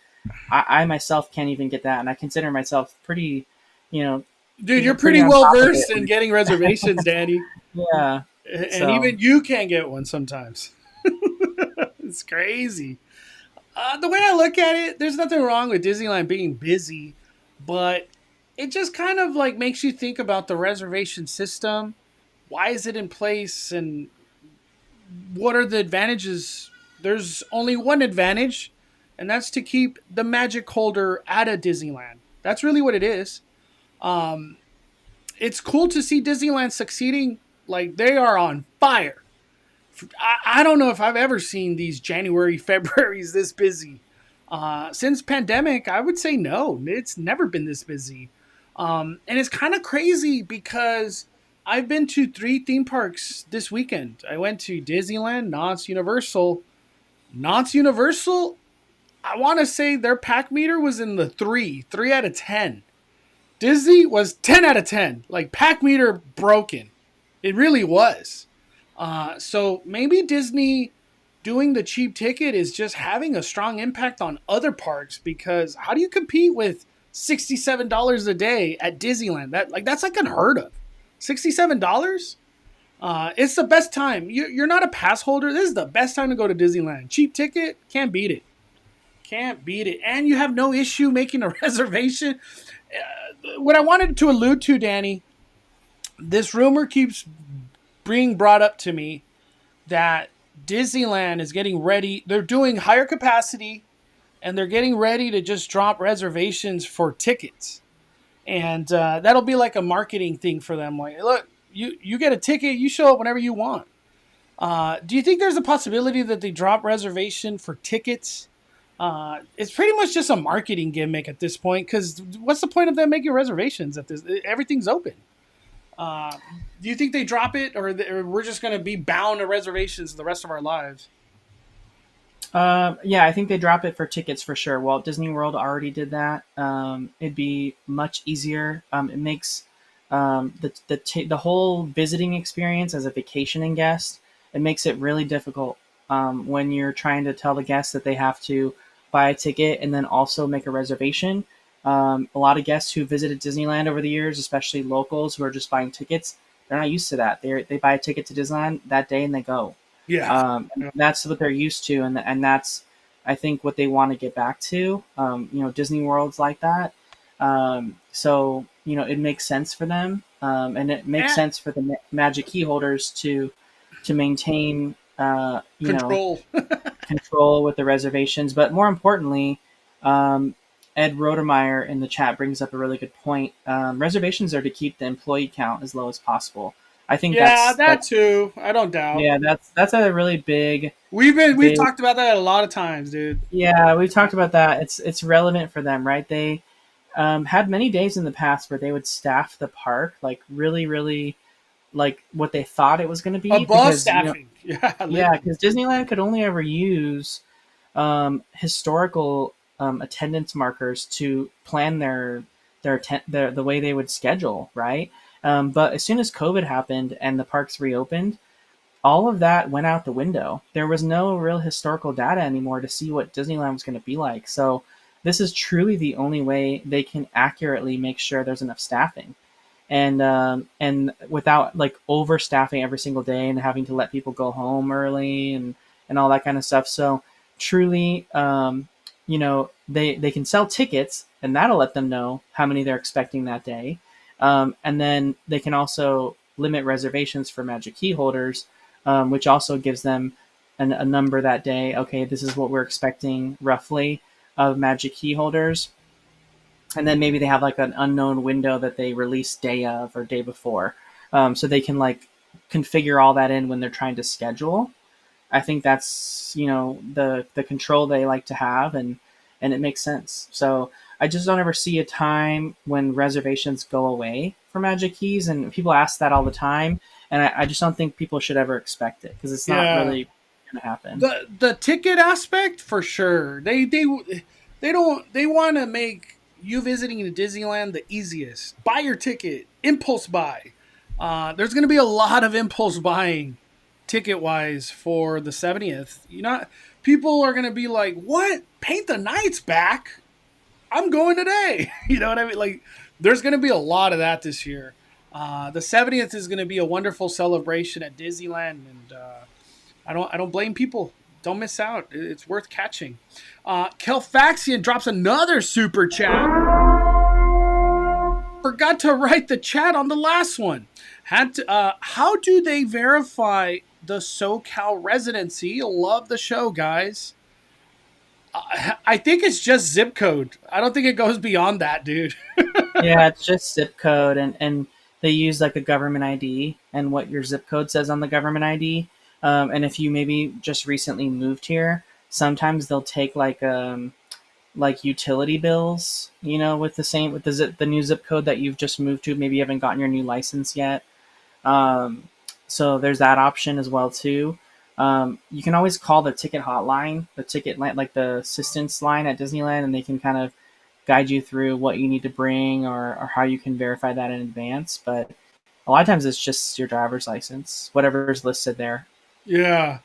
Speaker 2: I myself can't even get that, and I consider myself pretty, you know,
Speaker 1: Dude, you're
Speaker 2: pretty
Speaker 1: pretty
Speaker 2: on
Speaker 1: well
Speaker 2: top of
Speaker 1: versed in
Speaker 2: it.
Speaker 1: getting reservations, Danny.
Speaker 2: Yeah,
Speaker 1: And
Speaker 2: so
Speaker 1: even you can't get one sometimes. It's crazy. The way I look at it, there's nothing wrong with Disneyland being busy, but it just kind of like makes you think about the reservation system. Why is it in place, and what are the advantages? There's only one advantage, and that's to keep the magic holder out of Disneyland. That's really what it is. Um, it's cool to see Disneyland succeeding. Like, they are on fire. I don't know if I've ever seen these January, Februarys this busy. Since pandemic, I would say no. It's never been this busy. And it's kind of crazy because I've been to 3 theme parks this weekend. I went to Disneyland, Knott's, Universal. Knott's Universal, I want to say their pack meter was in the 3 out of 10. Disney was 10 out of 10. Like, pack meter broken. It really was. So maybe Disney doing the cheap ticket is just having a strong impact on other parks, because how do you compete with $67 a day at Disneyland? That's like unheard of. $67? It's the best time. You're not a pass holder. This is the best time to go to Disneyland. Cheap ticket, can't beat it. Can't beat it. And you have no issue making a reservation. What I wanted to allude to, Danny, this rumor keeps being brought up to me that Disneyland is getting ready. They're doing higher capacity, and they're getting ready to just drop reservations for tickets. And that'll be like a marketing thing for them. Like, look, you get a ticket, you show up whenever you want. Do you think there's a possibility that they drop reservation for tickets? It's pretty much just a marketing gimmick at this point. Because what's the point of them making reservations if everything's open? Uh, do you think they drop it, or we're just going to be bound to reservations the rest of our lives?
Speaker 2: yeah, I think they drop it for tickets for sure. Walt Disney World already did that. It'd be much easier. It makes the whole visiting experience as a vacationing guest. It makes it really difficult when you're trying to tell the guests that they have to buy a ticket and then also make a reservation. A lot of guests who visited Disneyland over the years, especially locals who are just buying tickets, they're not used to that. They buy a ticket to Disneyland that day and they go.
Speaker 1: Yeah.
Speaker 2: And that's what they're used to, and that's I think what they want to get back to. Disney World's like that, so it makes sense for them, and it makes
Speaker 1: Eh,
Speaker 2: sense for the Magic Key holders to maintain
Speaker 1: control.
Speaker 2: control with the reservations. But more importantly, Ed Rodemeyer in the chat brings up a really good point. Reservations are to keep the employee count as low as possible. I think
Speaker 1: Yeah, that
Speaker 2: that's
Speaker 1: too. I don't doubt.
Speaker 2: yeah, that's a really big,
Speaker 1: We've
Speaker 2: big.
Speaker 1: talked about that a lot of times, dude.
Speaker 2: Yeah, we've talked about that. It's relevant for them, right? They had many days in the past where they would staff the park like really, really like what they thought it was going to be,
Speaker 1: Above
Speaker 2: because
Speaker 1: staffing. Yeah,
Speaker 2: yeah,
Speaker 1: literally.
Speaker 2: because Disneyland could only ever use historical attendance markers to plan the way they would schedule, right? But as soon as COVID happened and the parks reopened, all of that went out the window. There was no real historical data anymore to see what Disneyland was going to be like. So this is truly the only way they can accurately make sure there's enough staffing, and without like overstaffing every single day and having to let people go home early and all that kind of stuff. So truly, they can sell tickets, and that'll let them know how many they're expecting that day, and then they can also limit reservations for Magic Key holders, which also gives them a number that day. Okay, this is what we're expecting roughly of Magic Key holders, and then maybe they have like an unknown window that they release day of or day before, so they can like configure all that in when they're trying to schedule. I think that's the control they like to have, and it makes sense. So I just don't ever see a time when reservations go away for Magic Keys, and people ask that all the time, and I just don't think people should ever expect it, because it's not
Speaker 1: Yeah.
Speaker 2: really going to happen.
Speaker 1: The ticket aspect for sure. They don't, they want to make you visiting Disneyland the easiest. Buy your ticket, impulse buy. There's going to be a lot of impulse buying ticket wise for the 70th. People are going to be like, what? Paint the Knights back? I'm going today. You know what I mean? Like, there's going to be a lot of that this year. The 70th is going to be a wonderful celebration at Disneyland, and I don't blame people. Don't miss out. It's worth catching. Kelfaxian drops another super chat. Forgot to write the chat on the last one. How do they verify the SoCal residency? Love the show, guys. I think it's just zip code. I don't think it goes beyond that, dude.
Speaker 2: Yeah, it's just zip code, and they use like a government ID and what your zip code says on the government ID. And if you maybe just recently moved here, sometimes they'll take like utility bills, with the new zip code that you've just moved to. Maybe you haven't gotten your new license yet. So there's that option as well too. You can always call the ticket hotline, like the assistance line at Disneyland, and they can kind of guide you through what you need to bring or how you can verify that in advance. But a lot of times it's just your driver's license, whatever is listed there.
Speaker 1: Yeah.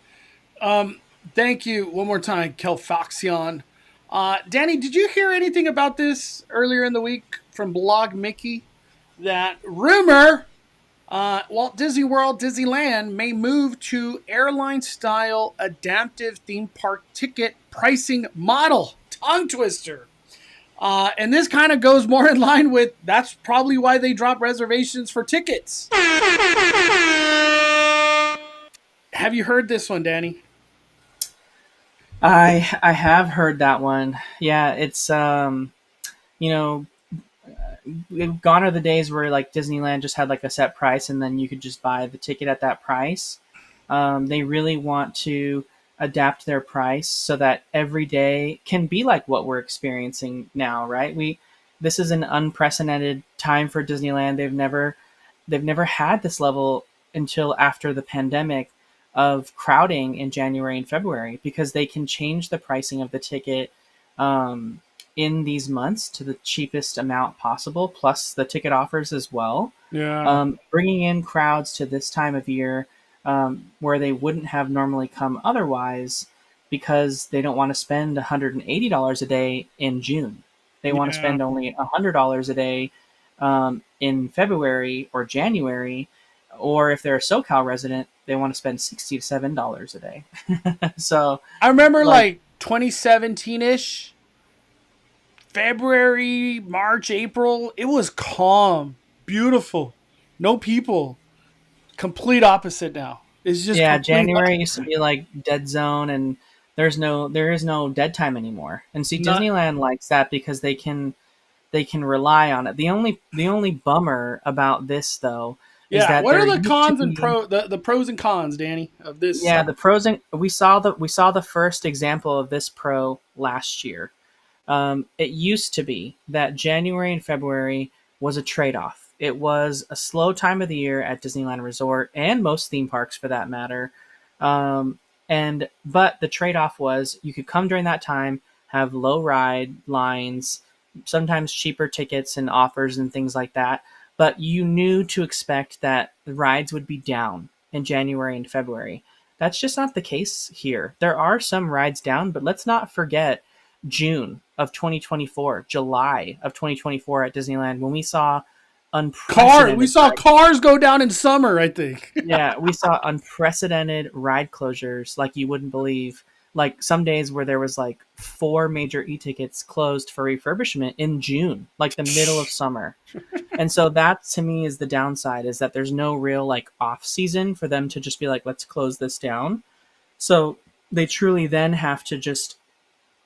Speaker 1: Thank you one more time, Kelfaxion. Danny, did you hear anything about this earlier in the week from Blog Mickey? That rumor Walt Disney World Disneyland may move to airline-style adaptive theme park ticket pricing model. Tongue twister. And this kind of goes more in line with that's probably why they drop reservations for tickets. Have you heard this one, Danny?
Speaker 2: I have heard that one. Yeah, it's gone are the days where like Disneyland just had like a set price and then you could just buy the ticket at that price. They really want to adapt their price so that every day can be like what we're experiencing now, right? This is an unprecedented time for Disneyland. They've never had this level until after the pandemic of crowding in January and February, because they can change the pricing of the ticket in these months to the cheapest amount possible, plus the ticket offers as well.
Speaker 1: Yeah.
Speaker 2: Bringing in crowds to this time of year where they wouldn't have normally come otherwise, because they don't want to spend $180 a day in June. They want to spend only $100 a day in February or January, or if they're a SoCal resident, they want to spend $60 to $7 a day. So
Speaker 1: I remember like 2017-ish, February, March, April, it was calm, beautiful, no people. Complete opposite now. It's just
Speaker 2: January used to be like dead zone, and there is no dead time anymore. And see, Disneyland likes that because they can rely on it. The only bummer about this though is that
Speaker 1: what are the cons and the pros and cons, Danny, of this?
Speaker 2: Yeah, the pros, and we saw the first example of this pro last year. It used to be that January and February was a trade-off. It was a slow time of the year at Disneyland Resort and most theme parks for that matter. But the trade-off was you could come during that time, have low ride lines, sometimes cheaper tickets and offers and things like that. But you knew to expect that the rides would be down in January and February. That's just not the case here. There are some rides down, but let's not forget June of 2024, July of 2024 at Disneyland, when we saw
Speaker 1: cars go down in summer, I think.
Speaker 2: Yeah, we saw unprecedented ride closures like you wouldn't believe. Like some days where there was like 4 major e-tickets closed for refurbishment in June, like the middle of summer. And so that to me is the downside, is that there's no real like off season for them to just be like, let's close this down. So they truly then have to just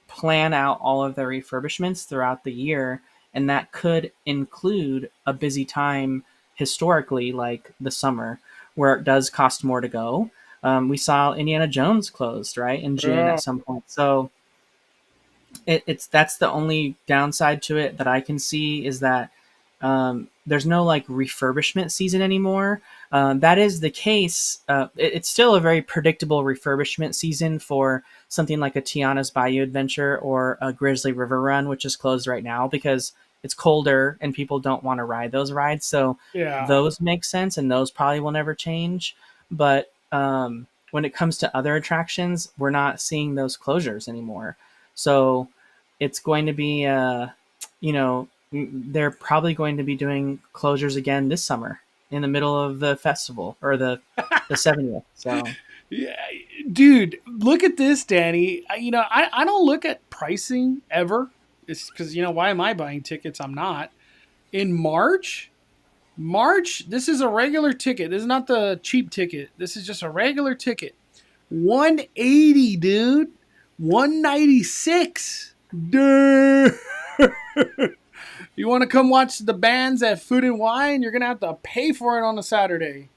Speaker 2: plan out all of their refurbishments throughout the year. And that could include a busy time historically, like the summer, where it does cost more to go. We saw Indiana Jones closed, right, in June at some point. So that's the only downside to it that I can see, is that there's no like refurbishment season anymore. That is the case. It's still a very predictable refurbishment season for something like a Tiana's Bayou Adventure or a Grizzly River Run, which is closed right now because it's colder and people don't want to ride those rides. So
Speaker 1: Yeah.
Speaker 2: those make sense, and those probably will never change. But when it comes to other attractions, we're not seeing those closures anymore. So it's going to be, you know, they're probably going to be doing closures again this summer in the middle of the festival or the 70th. So
Speaker 1: Yeah, dude, look at this, Danny. I don't look at pricing ever. It's because, why am I buying tickets? I'm not. In March, this is a regular ticket. This is not the cheap ticket. This is just a regular ticket. 180, dude. 196. Dude. You want to come watch the bands at Food and Wine? You're going to have to pay for it on a Saturday.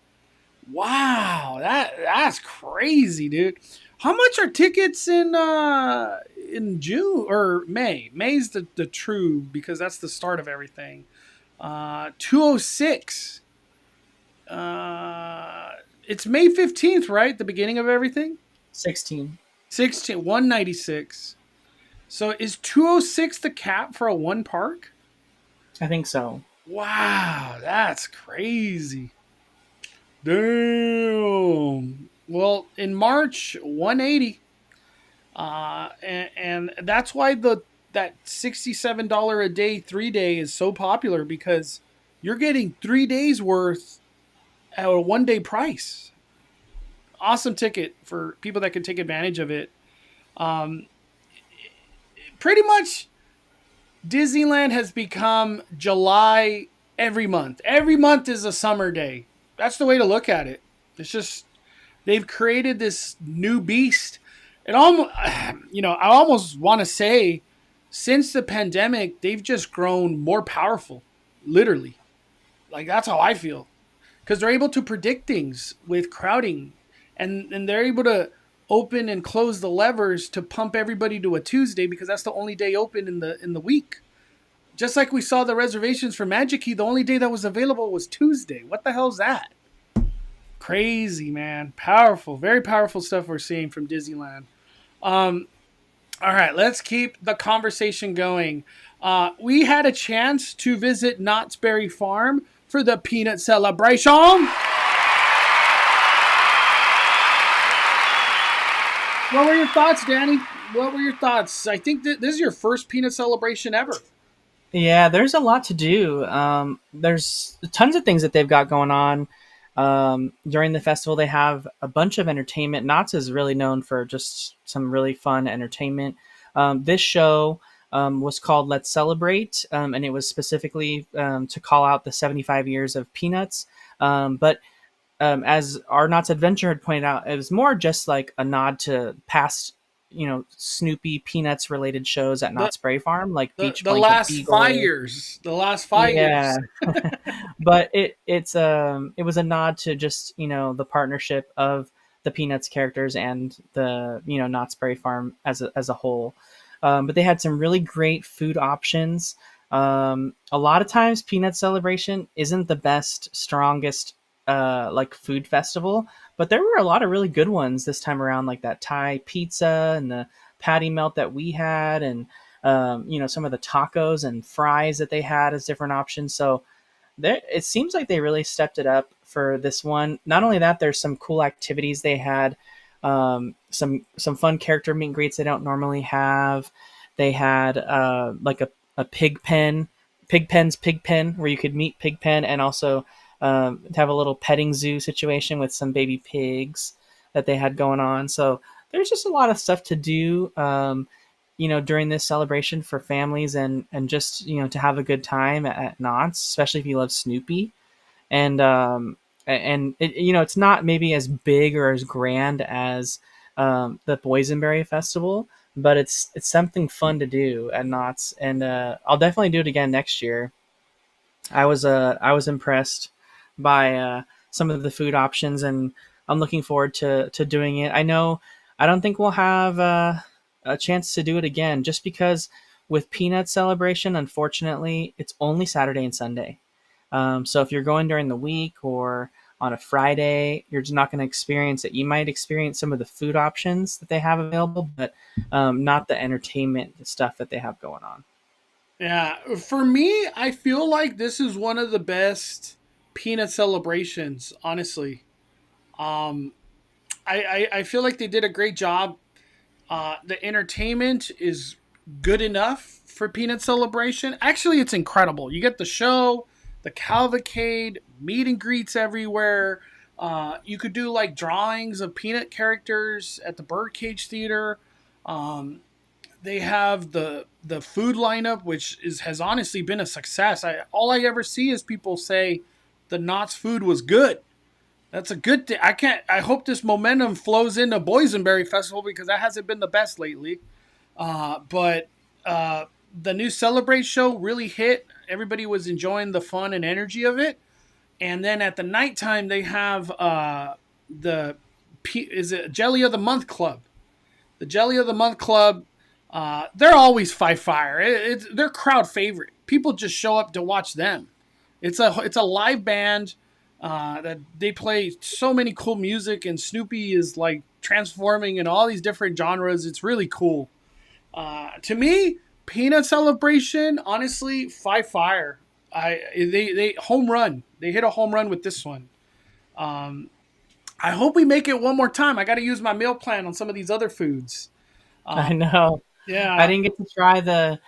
Speaker 1: Wow, that's crazy, dude. How much are tickets in June or May? May's the true because that's the start of everything. 206. It's May 15th, right? The beginning of everything?
Speaker 2: 16.
Speaker 1: 16 196. So is 206 the cap for a one park?
Speaker 2: I think so.
Speaker 1: Wow, that's crazy. Damn. Well, in March, 180. And that's why that $67 a day 3 day is so popular because you're getting 3 days worth at a 1 day price. Awesome ticket for people that can take advantage of it. Um, Pretty much, Disneyland has become July every month. Every month is a summer day. That's the way to look at it. It's just they've created this new beast. It almost, I almost want to say, since the pandemic, they've just grown more powerful. Literally, like that's how I feel, because they're able to predict things with crowding, and they're able to open and close the levers to pump everybody to a Tuesday because that's the only day open in the week. Just like we saw the reservations for Magic Key, the only day that was available was Tuesday. What the hell's that? Crazy, man. Powerful. Very powerful stuff we're seeing from Disneyland. All right, let's keep the conversation going. We had a chance to visit Knott's Berry Farm for the peanut celebration. What were your thoughts, Danny? What were your thoughts? I think that this is your first peanut celebration ever.
Speaker 2: Yeah, there's a lot to do. There's tons of things that they've got going on. During the festival, they have a bunch of entertainment. Knott's is really known for just some really fun entertainment. This show was called Let's Celebrate, and it was specifically to call out the 75 years of Peanuts. But as our Knott's Adventure had pointed out, it was more just like a nod to past, Snoopy Peanuts related shows at
Speaker 1: The
Speaker 2: Knott's Berry Farm, like
Speaker 1: the,
Speaker 2: Beach
Speaker 1: the
Speaker 2: Blanket
Speaker 1: last
Speaker 2: Beagle.
Speaker 1: 5 years. The last 5 years.
Speaker 2: Yeah, but it was a nod to just the partnership of the Peanuts characters and the Knott's Berry Farm as a whole. But they had some really great food options. A lot of times, Peanut Celebration isn't the best, strongest like food festival, but there were a lot of really good ones this time around, like that Thai pizza and the patty melt that we had, and some of the tacos and fries that they had as different options. So it seems like they really stepped it up for this one. Not only that, there's some cool activities they had, some fun character meet and greets they don't normally have. They had like a Pigpen's pig pen, where you could meet Pigpen and also have a little petting zoo situation with some baby pigs that they had going on. So there's just a lot of stuff to do, during this celebration for families and just, to have a good time at Knott's, especially if you love Snoopy. And it's not maybe as big or as grand as the Boysenberry Festival, but it's something fun to do at Knott's, and I'll definitely do it again next year. I was impressed by some of the food options, and I'm looking forward to doing it. I know I don't think we'll have a chance to do it again, just because With Peanut Celebration, unfortunately, it's only Saturday and Sunday. So if you're going during the week or on a Friday, you're just not going to experience it. You might experience some of the food options that they have available, but not the entertainment stuff that they have going on.
Speaker 1: Yeah, for me, I feel like this is one of the best peanut celebrations. Honestly, um, I feel like they did a great job. The entertainment is good enough for peanut celebration. Actually, it's incredible. You get the show, the cavalcade, meet and greets everywhere. You could do like drawings of peanut characters at the Birdcage Theater. Um, they have the food lineup, which has honestly been a success. All I ever see is people say the Knott's food was good. That's a good thing. I hope this momentum flows into Boysenberry Festival because that hasn't been the best lately. But the new Celebrate show really hit. Everybody was enjoying the fun and energy of it. And then at the nighttime, they have the is it Jelly of the Month Club. The Jelly of the Month Club. They're always fire. It's their crowd favorite. People just show up to watch them. It's a live band that they play so many cool music, and Snoopy is like transforming in all these different genres. It's really cool. To me, Peanut Celebration, honestly, fire. They home run. They hit a home run with this one. Um, I hope we make it one more time. I got to use my meal plan on some of these other foods.
Speaker 2: I know. I
Speaker 1: Yeah,
Speaker 2: didn't get to try the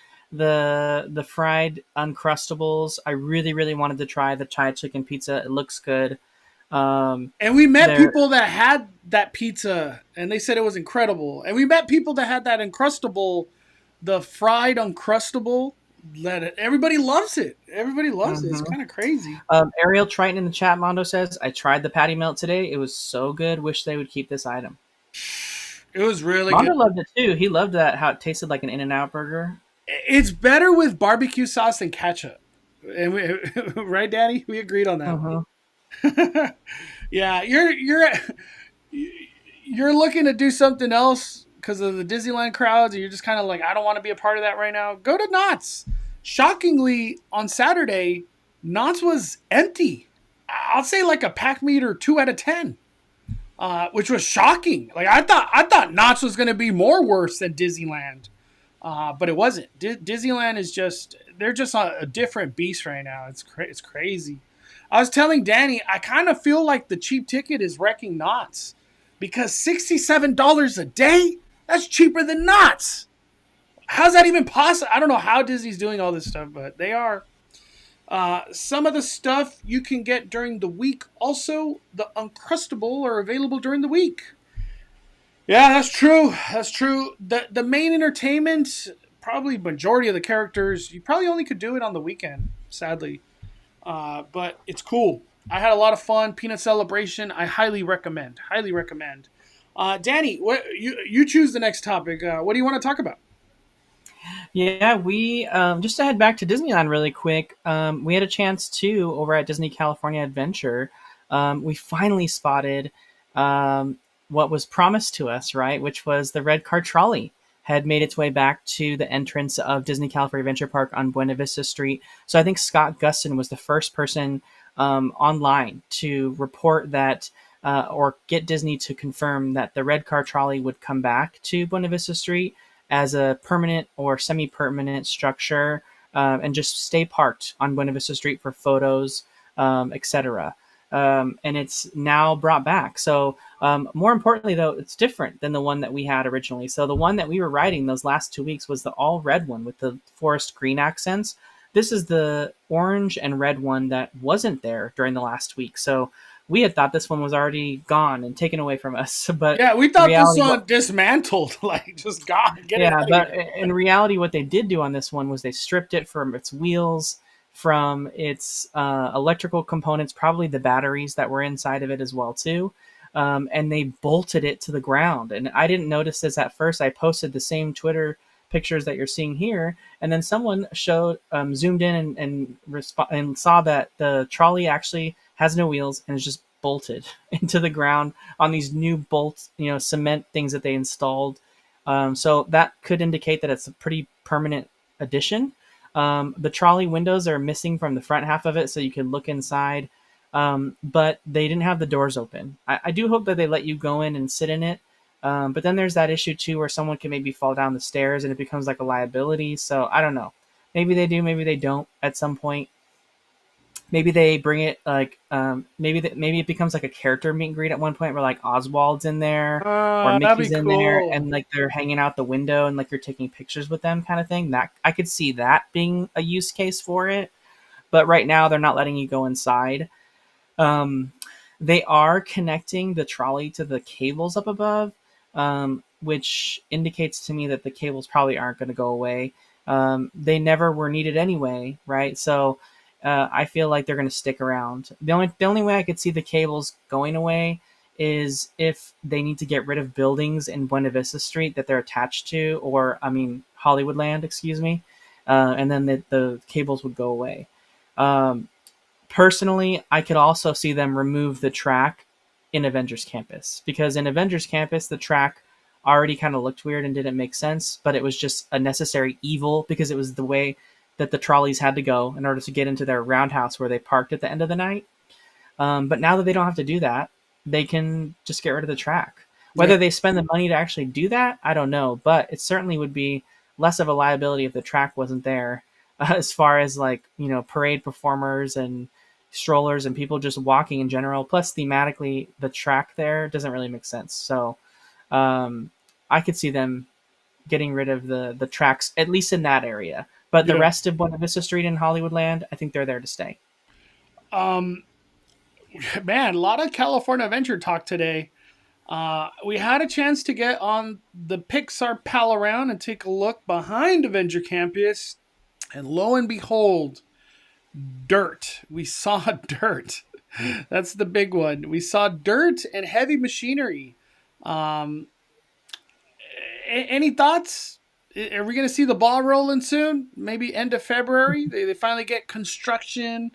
Speaker 2: fried uncrustables. I really wanted to try the Thai chicken pizza. It looks good.
Speaker 1: and we met
Speaker 2: There,
Speaker 1: people that had that pizza, and they said it was incredible. And we met people that had that Uncrustable, the fried Uncrustable. Everybody loves it. Everybody loves it. It's
Speaker 2: mhm.
Speaker 1: kind of crazy.
Speaker 2: Ariel Triton in the chat, Mondo says, I tried the patty melt today. It was so good. Wish they would keep this item.
Speaker 1: It was really good.
Speaker 2: Mondo loved it too. He loved that, how it tasted like an In-N-Out burger.
Speaker 1: It's better with barbecue sauce and ketchup. And we, right, Danny? We agreed on that
Speaker 2: Uh-huh.
Speaker 1: one. Yeah, you're looking to do something else because of the Disneyland crowds, and you're just kind of like, I don't want to be a part of that right now. Go to Knott's. Shockingly, on Saturday, Knott's was empty. I'll say like a pack meter 2 out of 10, which was shocking. Like I thought Knott's was going to be more worse than Disneyland, but it wasn't. Disneyland is just they're just a different beast right now. It's crazy. I was telling Danny, I kind of feel like the cheap ticket is wrecking Knott's because $67 a day, that's cheaper than Knott's. How's that even possible? I don't know how Disney's doing all this stuff, but they are. Some of the stuff you can get during the week, also the Uncrustable, are available during the week. Yeah, that's true. That's true. The main entertainment, probably majority of the characters, you probably only could do it on the weekend, sadly. But it's cool. I had a lot of fun. Peanut Celebration. I highly recommend. Highly recommend. Danny, what you choose the next topic? What do you want to talk about?
Speaker 2: Yeah, we just to head back to Disneyland really quick. We had a chance to over at Disney California Adventure. We finally spotted what was promised to us, right? Which was the red car trolley had made its way back to the entrance of Disney California Adventure Park on Buena Vista Street. So I think Scott Gustin was the first person online to report that. Or get Disney to confirm that the red car trolley would come back to Buena Vista Street as a permanent or semi-permanent structure, and just stay parked on Buena Vista Street for photos, etc. And it's now brought back. So more importantly, though, it's different than the one that we had originally. So the one that we were riding those last 2 weeks was the all red one with the forest green accents. This is the orange and red one that wasn't there during the last week. So we had thought this one was already gone and taken away from us, but
Speaker 1: Yeah, we thought this
Speaker 2: reality,
Speaker 1: one dismantled, like just gone. Get it
Speaker 2: yeah,
Speaker 1: out of
Speaker 2: but
Speaker 1: here.
Speaker 2: in reality, what they did do on this one was they stripped it from its wheels, from its electrical components, probably the batteries that were inside of it as well too, and they bolted it to the ground. And I didn't notice this at first. I posted the same Twitter pictures that you're seeing here, and then someone showed zoomed in and saw that the trolley actually has no wheels and is just bolted into the ground on these new bolts, cement things that they installed. So that could indicate that it's a pretty permanent addition. The trolley windows are missing from the front half of it, so you can look inside. But they didn't have the doors open. I do hope that they let you go in and sit in it. But then there's that issue too, where someone can maybe fall down the stairs and it becomes like a liability. So I don't know. Maybe they do, maybe they don't at some point. Maybe they bring it like maybe it becomes like a character meet and greet at one point where like Oswald's in there or
Speaker 1: That'd be
Speaker 2: Mickey's in there
Speaker 1: cool.
Speaker 2: and like they're hanging out the window and like you're taking pictures with them kind of thing. That I could see that being a use case for it. But right now they're not letting you go inside. Um, they are connecting the trolley to the cables up above, which indicates to me that the cables probably aren't going to go away. They never were needed anyway, right? So I feel like they're going to stick around. The only way I could see the cables going away is if they need to get rid of buildings in Buena Vista Street that they're attached to, or I mean Hollywoodland, excuse me, and then the cables would go away. Um, Personally, I could also see them remove the track in Avengers Campus because in Avengers Campus, the track already kind of looked weird and didn't make sense, but it was just a necessary evil because it was the way that the trolleys had to go in order to get into their roundhouse where they parked at the end of the night. But now that they don't have to do that, they can just get rid of the track.
Speaker 1: Yeah.
Speaker 2: Whether they spend the money to actually do that, I don't know, but it certainly would be less of a liability if the track wasn't there, as far as like parade performers and strollers and people just walking in general. Plus, thematically, the track there doesn't really make sense. So, I could see them getting rid of the tracks at least in that area. But the
Speaker 1: Yeah.
Speaker 2: rest of Buena Vista Street and Hollywoodland, I think they're there to stay.
Speaker 1: Um, man, a lot of California Adventure talk today. We had a chance to get on the Pixar pal around and take a look behind Avenger Campus, and lo and behold, dirt. We saw dirt. That's the big one. We saw dirt and heavy machinery. Um, any thoughts? Are we going to see the ball rolling soon? Maybe end of February. They finally get construction,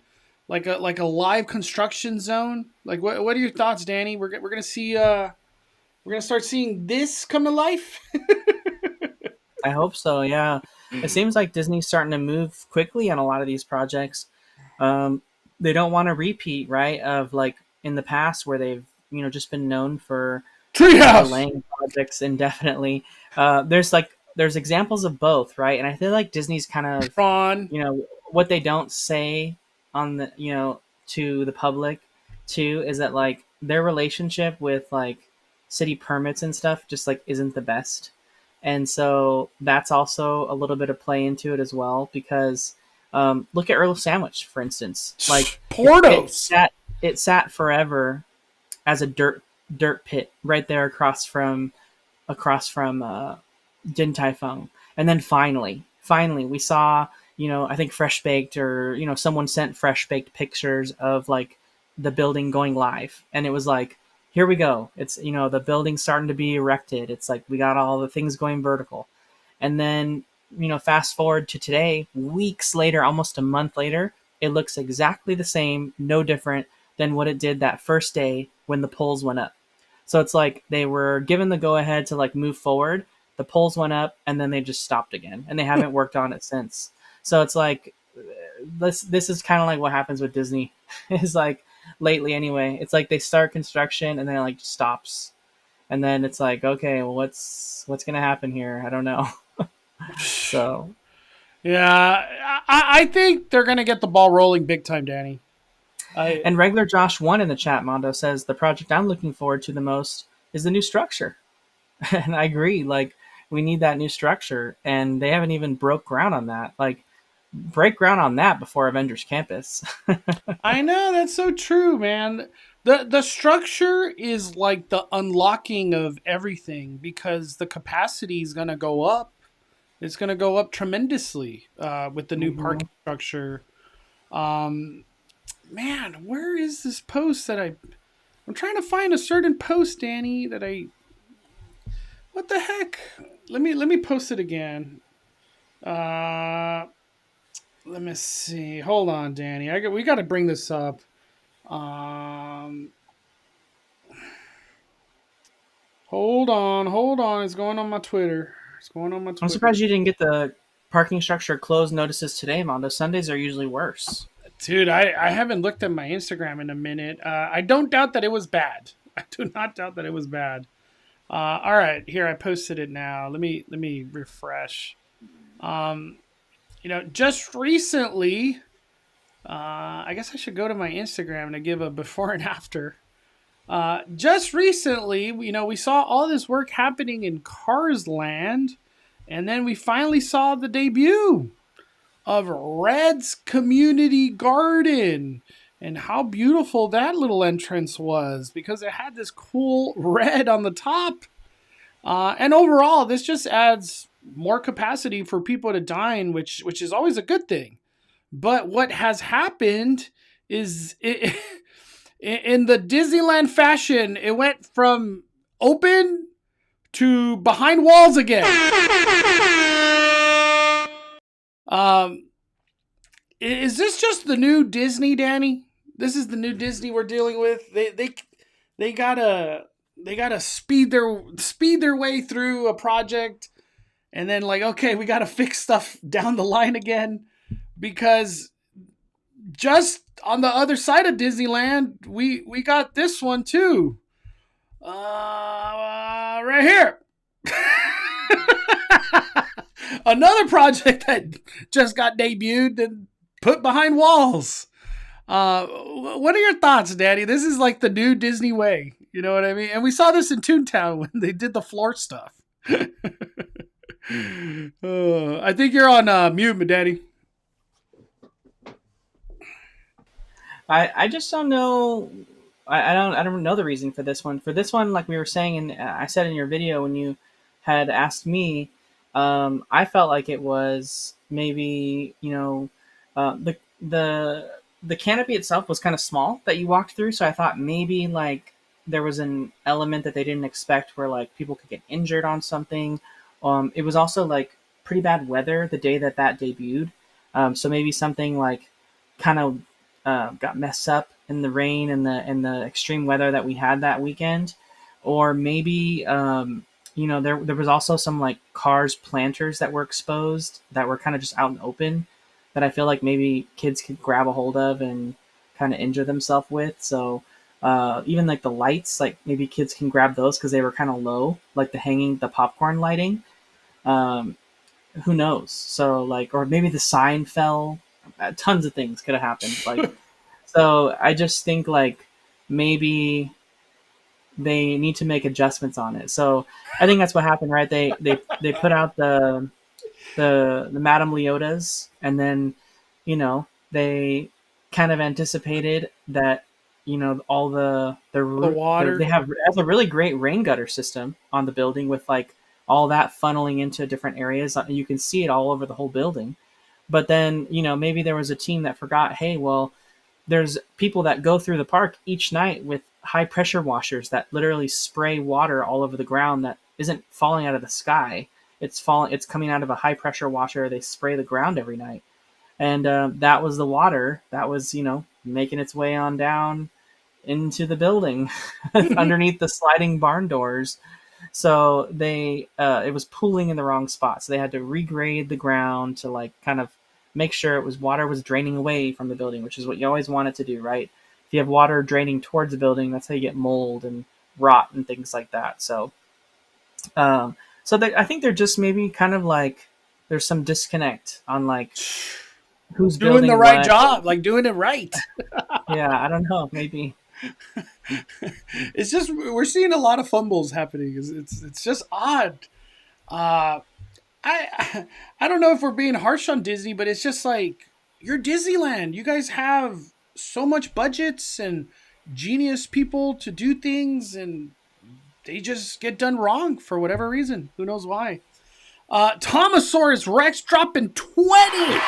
Speaker 1: like a live construction zone. Like what are your thoughts, Danny? We're gonna see we're gonna start seeing this come to life.
Speaker 2: I hope so. Yeah, it seems like Disney's starting to move quickly on a lot of these projects. Um, they don't want to repeat, right? Of like in the past where they've just been known for
Speaker 1: Treehouse.
Speaker 2: delaying projects indefinitely. There's examples of both, right? And I feel like Disney's kind of
Speaker 1: Tron.
Speaker 2: what they don't say on the to the public too is that like their relationship with like city permits and stuff just like isn't the best, and so that's also a little bit of play into it as well because look at Earl Sandwich for instance, like it, it
Speaker 1: Portos.
Speaker 2: sat it sat forever as a dirt pit right there across from Din Tai Fung, and then finally we saw I think Fresh Baked or someone sent Fresh Baked pictures of like the building going live, and it was like here we go. It's the building's starting to be erected. It's like we got all the things going vertical, and then fast forward to today, weeks later, almost a month later, it looks exactly the same, no different than what it did that first day when the poles went up. So it's like they were given the go ahead to like move forward. The poles went up and then they just stopped again, and they haven't worked on it since. So it's like this is kind of like what happens with Disney. Is like lately anyway. It's like they start construction and then it like stops, and then it's like okay, well what's gonna happen here? I don't know. So
Speaker 1: Yeah, I think they're gonna get the ball rolling big time, Danny. I
Speaker 2: and regular Josh one in the chat, Mondo says the project I'm looking forward to the most is the new structure. And I agree. Like we need that new structure, and they haven't even broke ground on that. Like break ground on that before Avengers Campus.
Speaker 1: I know that's so true, man. The structure is like the unlocking of everything because the capacity is gonna go up. It's gonna go up tremendously with the new
Speaker 2: Mm-hmm.
Speaker 1: parking structure. Um, man, where is this post that I'm trying to find a certain post, Danny, that I what the heck? Let me post it again. Uh let me see. Hold on, Danny. We got to bring this up. Um hold on. It's going on my Twitter. It's going on my
Speaker 2: I'm
Speaker 1: Twitter.
Speaker 2: surprised you didn't get the parking structure closed notices today, Mondo. Sundays are usually worse.
Speaker 1: Dude, I haven't looked at my Instagram in a minute. I don't doubt that it was bad. I do not doubt that it was bad. All right, here I posted it now. Let me refresh. Just recently, I guess I should go to my Instagram to give a before and after. Just recently, we saw all this work happening in Cars Land, and then we finally saw the debut of Red's Community Garden, and how beautiful that little entrance was, because it had this cool red on the top. And overall, this just adds more capacity for people to dine, which is always a good thing. But what has happened is, in the Disneyland fashion, it went from open to behind walls again. Is this just the new Disney, Danny? This is the new Disney we're dealing with. They gotta speed their way through a project, and then okay, we gotta fix stuff down the line again, because just on the other side of Disneyland, we got this one too. Right here. Another project that just got debuted and put behind walls. What are your thoughts, Daddy? This is like the new Disney way. You know what I mean? And we saw this in Toontown when they did the floor stuff. I think you're on mute, my daddy.
Speaker 2: I just don't know. I don't know the reason for this one. For this one, like we were saying, and I said in your video when you had asked me, I felt like it was maybe the canopy itself was kind of small that you walked through, so I thought maybe like there was an element that they didn't expect where like people could get injured on something. It was also like pretty bad weather the day that debuted, so maybe something like kind of got messed up in the rain and the extreme weather that we had that weekend, or maybe there was also some like Cars planters that were exposed that were kind of just out in the open that I feel like maybe kids could grab a hold of and kind of injure themselves with. So even like the lights, like maybe kids can grab those because they were kind of low, like the popcorn lighting. Who knows? So like, or maybe the sign fell. Tons of things could have happened. Like, so I just think like maybe they need to make adjustments on it. So I think that's what happened, right? They put out the Madame Leotas, and then they kind of anticipated that all the
Speaker 1: water.
Speaker 2: They have a really great rain gutter system on the building with like all that funneling into different areas. You can see it all over the whole building. But then, maybe there was a team that forgot, hey, well, there's people that go through the park each night with high pressure washers that literally spray water all over the ground that isn't falling out of the sky. It's coming out of a high pressure washer. They spray the ground every night. And that was the water that was, making its way on down into the building underneath the sliding barn doors. So it was pooling in the wrong spot. So they had to regrade the ground to like kind of make sure water was draining away from the building, which is what you always want it to do, right? If you have water draining towards the building, that's how you get mold and rot and things like that. So, I think they're just maybe kind of like there's some disconnect on like who's
Speaker 1: doing the right job, like doing it right.
Speaker 2: Yeah, I don't know, maybe.
Speaker 1: It's just we're seeing a lot of fumbles happening. It's just odd. I don't know if we're being harsh on Disney, but it's just like you're Disneyland. You guys have so much budgets and genius people to do things, and they just get done wrong for whatever reason. Who knows why? Thomasaurus Rex dropping 20.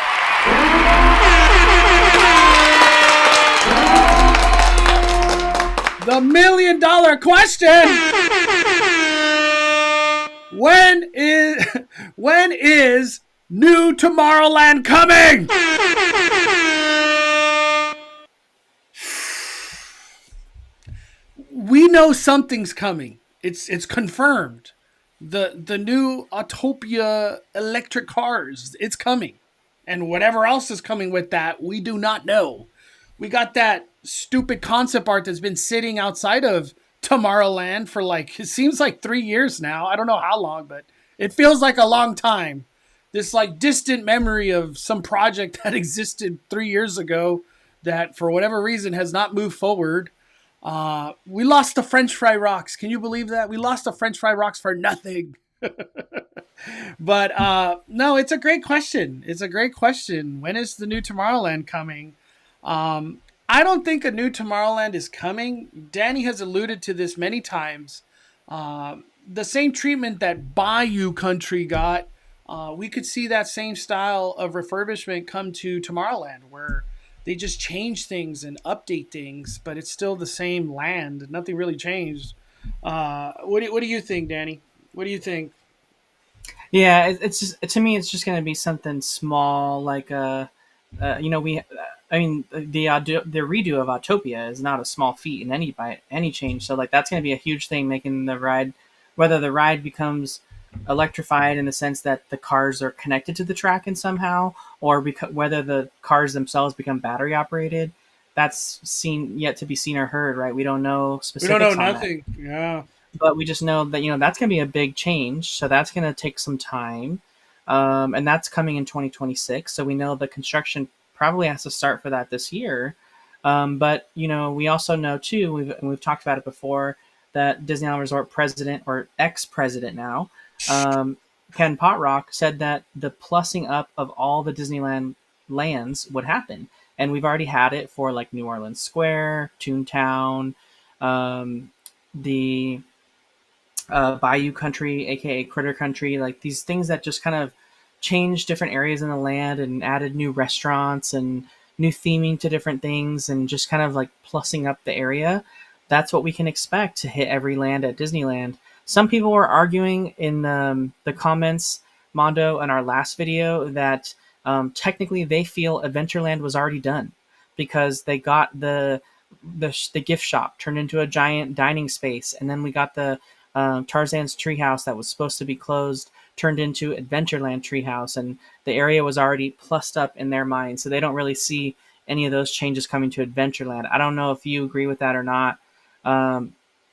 Speaker 1: The $1 million question. When is new Tomorrowland coming? We know something's coming. It's confirmed. the new Autopia electric cars. It's coming. And whatever else is coming with that, we do not know. We got that stupid concept art that's been sitting outside of Tomorrowland for like, it seems like 3 years now. I don't know how long, but it feels like a long time. This like distant memory of some project that existed 3 years ago that for whatever reason has not moved forward. We lost the French fry rocks. Can you believe that? We lost the French fry rocks for nothing. But no, it's a great question. It's a great question. When is the new Tomorrowland coming? I don't think a new Tomorrowland is coming. Danny has alluded to this many times. The same treatment that Bayou Country got, we could see that same style of refurbishment come to Tomorrowland, where they just change things and update things, but it's still the same land. Nothing really changed. What do you think, Danny? What do you think?
Speaker 2: Yeah, it's just, to me, it's just going to be something small, like you know, I mean, the redo of Autopia is not a small feat in by any change. So like that's going to be a huge thing, making the ride, whether the ride becomes electrified in the sense that the cars are connected to the track and somehow, or whether the cars themselves become battery operated. That's yet to be seen or heard, right? We don't know
Speaker 1: We don't know
Speaker 2: specifics on that.
Speaker 1: nothing. Yeah.
Speaker 2: But we just know that that's going to be a big change, so that's going to take some time, and that's coming in 2026. So we know the construction probably has to start for that this year. But we also know too, we've talked about it before, that Disneyland Resort president, or ex-president now, Ken Potrock, said that the plussing up of all the Disneyland lands would happen, and we've already had it for like New Orleans Square, Toontown, the Bayou Country, aka Critter Country, like these things that just kind of changed different areas in the land and added new restaurants and new theming to different things, and just kind of like plussing up the area. That's what we can expect to hit every land at Disneyland. Some people were arguing in the comments, Mondo, in our last video, that technically they feel Adventureland was already done because they got the gift shop turned into a giant dining space, and then we got the Tarzan's Treehouse that was supposed to be closed turned into Adventureland Treehouse, and the area was already plussed up in their mind, so they don't really see any of those changes coming to Adventureland. I don't know if you agree with that or not.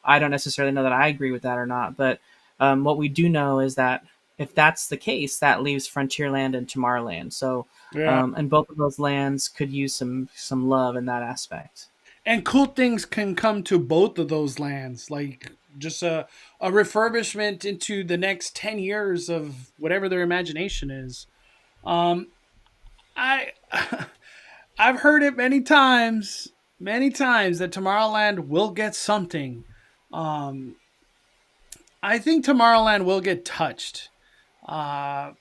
Speaker 2: I don't necessarily know that I agree with that or not, but what we do know is that if that's the case, that leaves Frontierland and Tomorrowland. So,
Speaker 1: Yeah.
Speaker 2: and both of those lands could use some love in that aspect.
Speaker 1: And cool things can come to both of those lands, like just a refurbishment into the next 10 years of whatever their imagination is. Um, I I've heard it many times that Tomorrowland will get something. Um, I think Tomorrowland will get touched. Uh,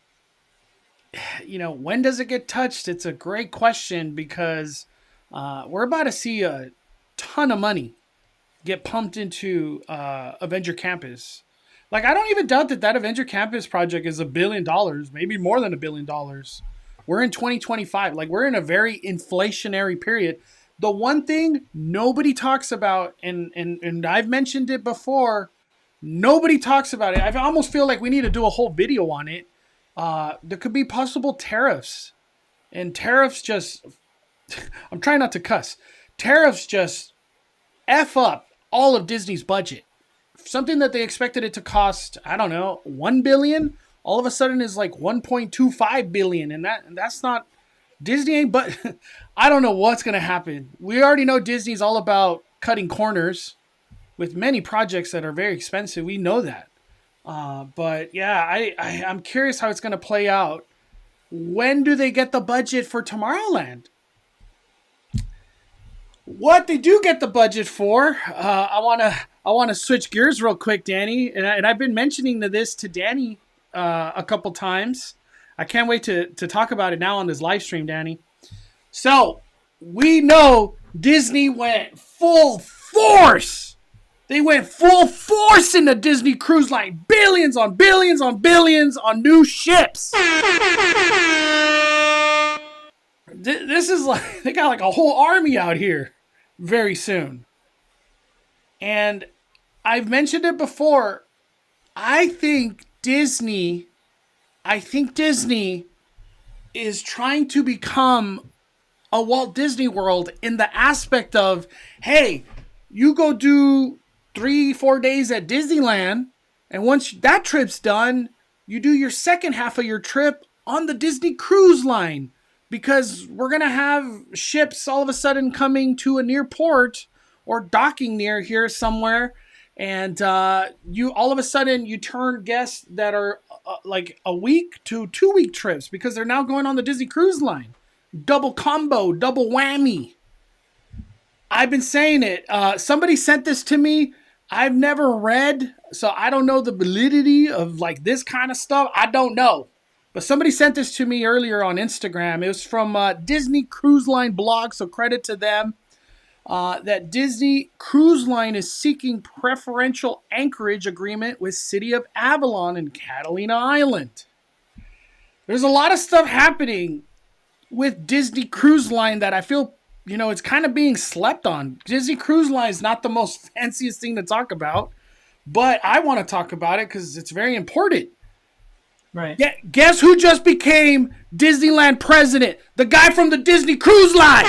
Speaker 1: when does it get touched? It's a great question because we're about to see a ton of money get pumped into Avenger Campus. Like, I don't even doubt that Avenger Campus project is $1 billion, maybe more than $1 billion. We're in 2025. Like, we're in a very inflationary period. The one thing nobody talks about, and I've mentioned it before, nobody talks about it. I almost feel like we need to do a whole video on it. There could be possible tariffs. And tariffs just, I'm trying not to cuss. Tariffs just F up all of Disney's budget. Something that they expected it to cost, I don't know, 1 billion, all of a sudden is like 1.25 billion, and that's not Disney ain't, but I don't know what's going to happen. We already know Disney's all about cutting corners with many projects that are very expensive. We know that. But yeah, I'm curious how it's going to play out. When do they get the budget for Tomorrowland? What they do get the budget for, I wanna switch gears real quick, Danny, and I've been mentioning this to Danny a couple times. I can't wait to talk about it now on this live stream, Danny. So we know Disney went full force. They went full force in the Disney Cruise Line, billions on billions on billions on new ships. This is like, they got like a whole army out here very soon. And I've mentioned it before. I think Disney, I think Disney is trying to become a Walt Disney World in the aspect of, hey, you go do 3-4 days at Disneyland, and once that trip's done, you do your second half of your trip on the Disney Cruise Line, because we're gonna have ships all of a sudden coming to a near port or docking near here somewhere, and you all of a sudden you turn guests that are like a week to 2 week trips because they're now going on the Disney Cruise Line. Double combo, double whammy. I've been saying it. Somebody sent this to me. I've never read, so I don't know the validity of like this kind of stuff. I don't know. But somebody sent this to me earlier on Instagram. It was from Disney Cruise Line blog, so credit to them. That Disney Cruise Line is seeking preferential anchorage agreement with City of Avalon and Catalina Island. There's a lot of stuff happening with Disney Cruise Line that I feel, it's kind of being slept on. Disney Cruise Line is not the most fanciest thing to talk about, but I want to talk about it because it's very important.
Speaker 2: Right.
Speaker 1: Yeah, guess who just became Disneyland president? The guy from the Disney Cruise Line.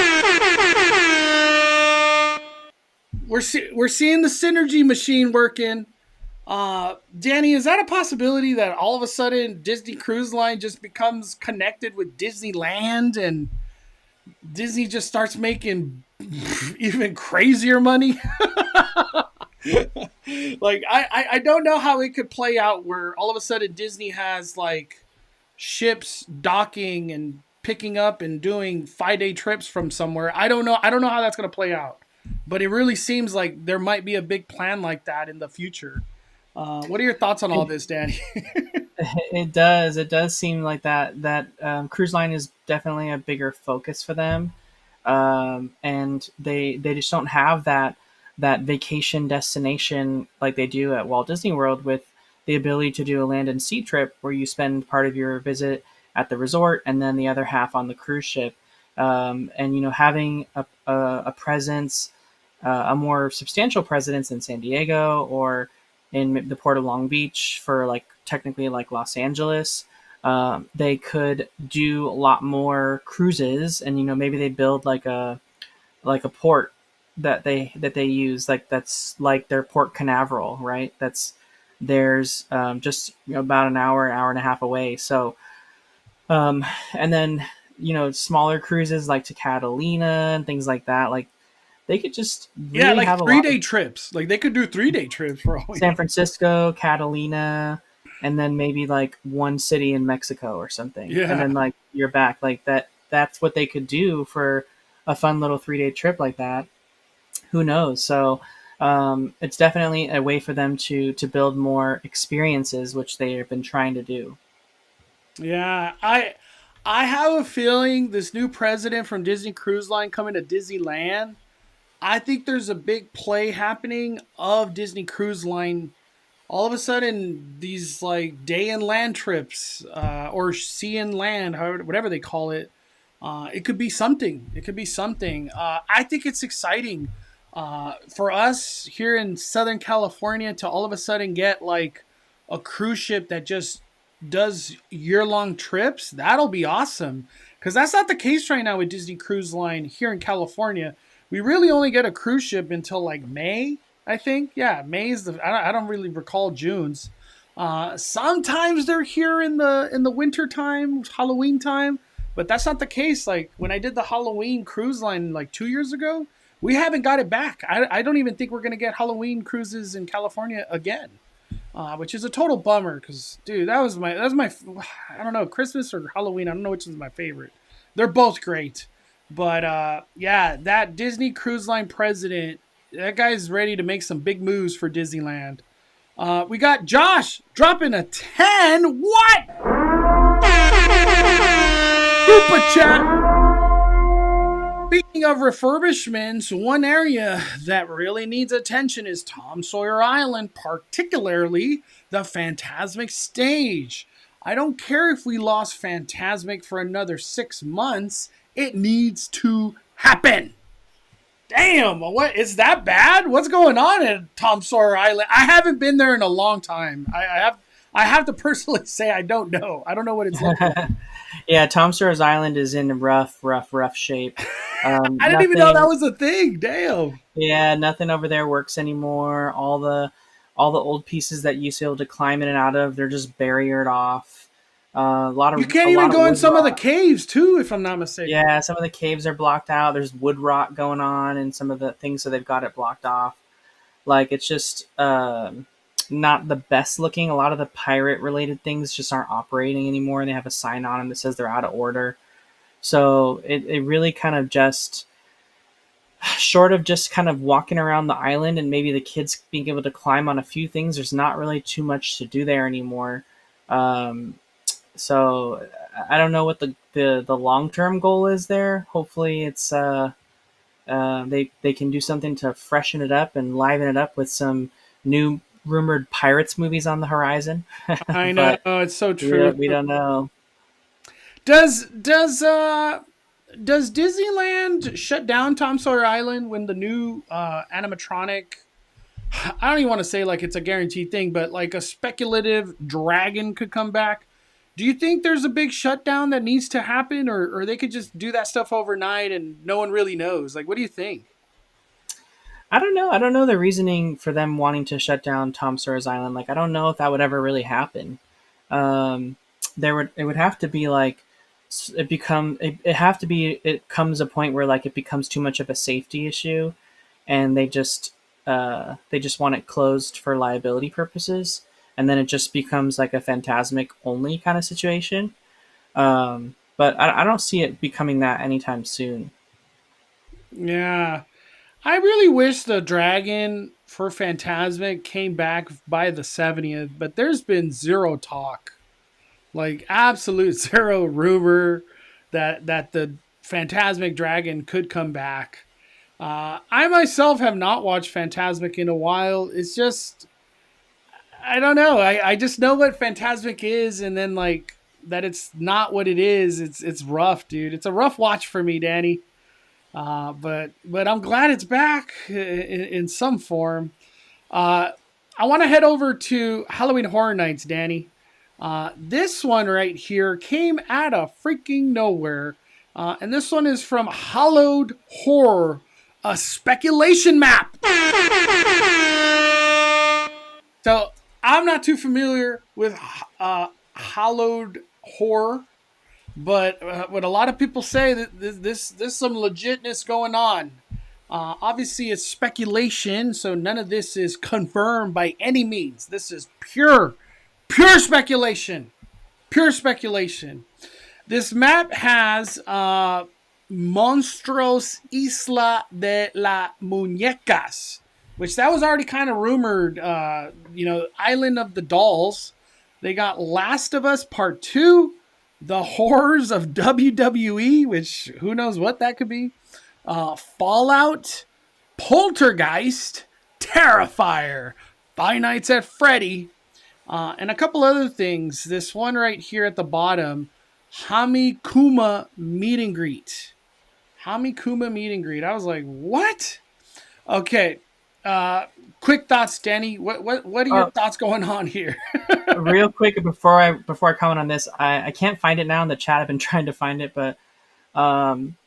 Speaker 1: We're seeing the synergy machine working. Danny, is that a possibility that all of a sudden Disney Cruise Line just becomes connected with Disneyland and Disney just starts making even crazier money? Like, I don't know how it could play out where all of a sudden Disney has like ships docking and picking up and doing 5-day trips from somewhere. I don't know how that's going to play out, but it really seems like there might be a big plan like that in the future. What are your thoughts on all this, Danny?
Speaker 2: It does seem like that cruise line is definitely a bigger focus for them, and they just don't have that vacation destination like they do at Walt Disney World, with the ability to do a land and sea trip where you spend part of your visit at the resort and then the other half on the cruise ship. And having a presence, a more substantial presence in San Diego or in the port of Long Beach for like technically like Los Angeles, they could do a lot more cruises, and maybe they build like a port that they use, like that's like their Port Canaveral, right? There's just about an hour and a half away. So and then smaller cruises like to Catalina and things like that, like they could just really
Speaker 1: like
Speaker 2: have
Speaker 1: 3-day trips. Like they could do 3-day trips for all
Speaker 2: San Francisco, Catalina, and then maybe like one city in Mexico or something.
Speaker 1: Yeah.
Speaker 2: And then like you're back. Like that's what they could do for a fun little 3-day trip like that. Who knows? So it's definitely a way for them to build more experiences, which they have been trying to do.
Speaker 1: Yeah, I have a feeling this new president from Disney Cruise Line coming to Disneyland, I think there's a big play happening of Disney Cruise Line. All of a sudden, these like day and land trips, or sea and land, whatever they call it, it could be something. It could be something. I think it's exciting for us here in Southern California to all of a sudden get like a cruise ship that just does year-long trips. That'll be awesome, because that's not the case right now with Disney Cruise Line here in California. We really only get a cruise ship until like May, I think. Yeah, May is I don't really recall June's. Sometimes they're here in the winter time, Halloween time, but that's not the case. Like when I did the Halloween cruise line like 2 years ago, we haven't got it back. I don't even think we're gonna get Halloween cruises in California again, which is a total bummer. Because dude, that was my I don't know, Christmas or Halloween. I don't know which is my favorite. They're both great. But yeah, that Disney Cruise Line president, that guy's ready to make some big moves for Disneyland. We got Josh dropping a 10. What? Super chat. Speaking of refurbishments, one area that really needs attention is Tom Sawyer Island, particularly the Fantasmic stage. I don't care if we lost Fantasmic for another 6 months. It needs to happen. Damn, what is that bad? What's going on at Tom Sawyer Island? I haven't been there in a long time. I have to personally say I don't know. I don't know what it's looking like.
Speaker 2: Yeah, Tom Sawyer's Island is in rough shape.
Speaker 1: I didn't even know that
Speaker 2: Nothing.
Speaker 1: was a thing. Damn.
Speaker 2: Yeah, nothing over there works anymore. All the old pieces that you used to be able to climb in and out of, they're just barriered off.
Speaker 1: You can't
Speaker 2: A
Speaker 1: even
Speaker 2: lot of
Speaker 1: go in
Speaker 2: wood
Speaker 1: some of the
Speaker 2: rot.
Speaker 1: caves too, if I'm not mistaken.
Speaker 2: Yeah, some of the caves are blocked out. There's wood rot going on, and some of the things, so they've got it blocked off. Like it's just not the best looking. A lot of the pirate related things just aren't operating anymore, and they have a sign on them that says they're out of order. So it really kind of just, short of just kind of walking around the island and maybe the kids being able to climb on a few things, there's not really too much to do there anymore. Um, so I don't know what the long term goal is there. Hopefully, it's they can do something to freshen it up and liven it up with some new rumored pirates movies on the horizon.
Speaker 1: I know
Speaker 2: But
Speaker 1: it's so true.
Speaker 2: we don't know.
Speaker 1: Does does uh does Disneyland shut down Tom Sawyer Island when the new animatronic? I don't even want to say like it's a guaranteed thing, but like a speculative dragon could come back. Do you think there's a big shutdown that needs to happen, or they could just do that stuff overnight and no one really knows? Like, what do you think?
Speaker 2: I don't know. I don't know the reasoning for them wanting to shut down Tom Sawyer's Island. Like, I don't know if that would ever really happen. Um, it would have to be like it have to be it comes a point where like it becomes too much of a safety issue, and they just want it closed for liability purposes, and then it just becomes like a Phantasmic only kind of situation. But I don't see it becoming that anytime soon.
Speaker 1: Yeah, I really wish the dragon for Phantasmic came back by the 70th, but there's been zero talk, like absolute zero rumor that the Phantasmic dragon could come back. I myself have not watched Phantasmic in a while. It's just I don't know. I just know what Phantasmic is, and then like that it's not what it is. It's rough, dude. It's a rough watch for me, Danny. But I'm glad it's back in some form. Uh, I want to head over to Halloween Horror Nights, Danny. This one right here came out of freaking nowhere. And this one is from Hollowed Horror, a speculation map. So I'm not too familiar with Hollowed Horror, but what a lot of people say that this some legitness going on. Obviously, it's speculation, so none of this is confirmed by any means. This is pure speculation, pure speculation. This map has Monstros Isla de la Muñecas, which that was already kind of rumored. Island of the Dolls. They got Last of Us Part 2, The Horrors of WWE, which who knows what that could be, Fallout, Poltergeist, Terrifier, Five Nights at Freddy, and a couple other things. This one right here at the bottom, Hamikuma Meet and Greet. Hamikuma Meet and Greet. I was like, what? Okay. Quick thoughts, Danny. What are your thoughts going on here?
Speaker 2: Real quick before I comment on this, I can't find it now in the chat. I've been trying to find it, but um,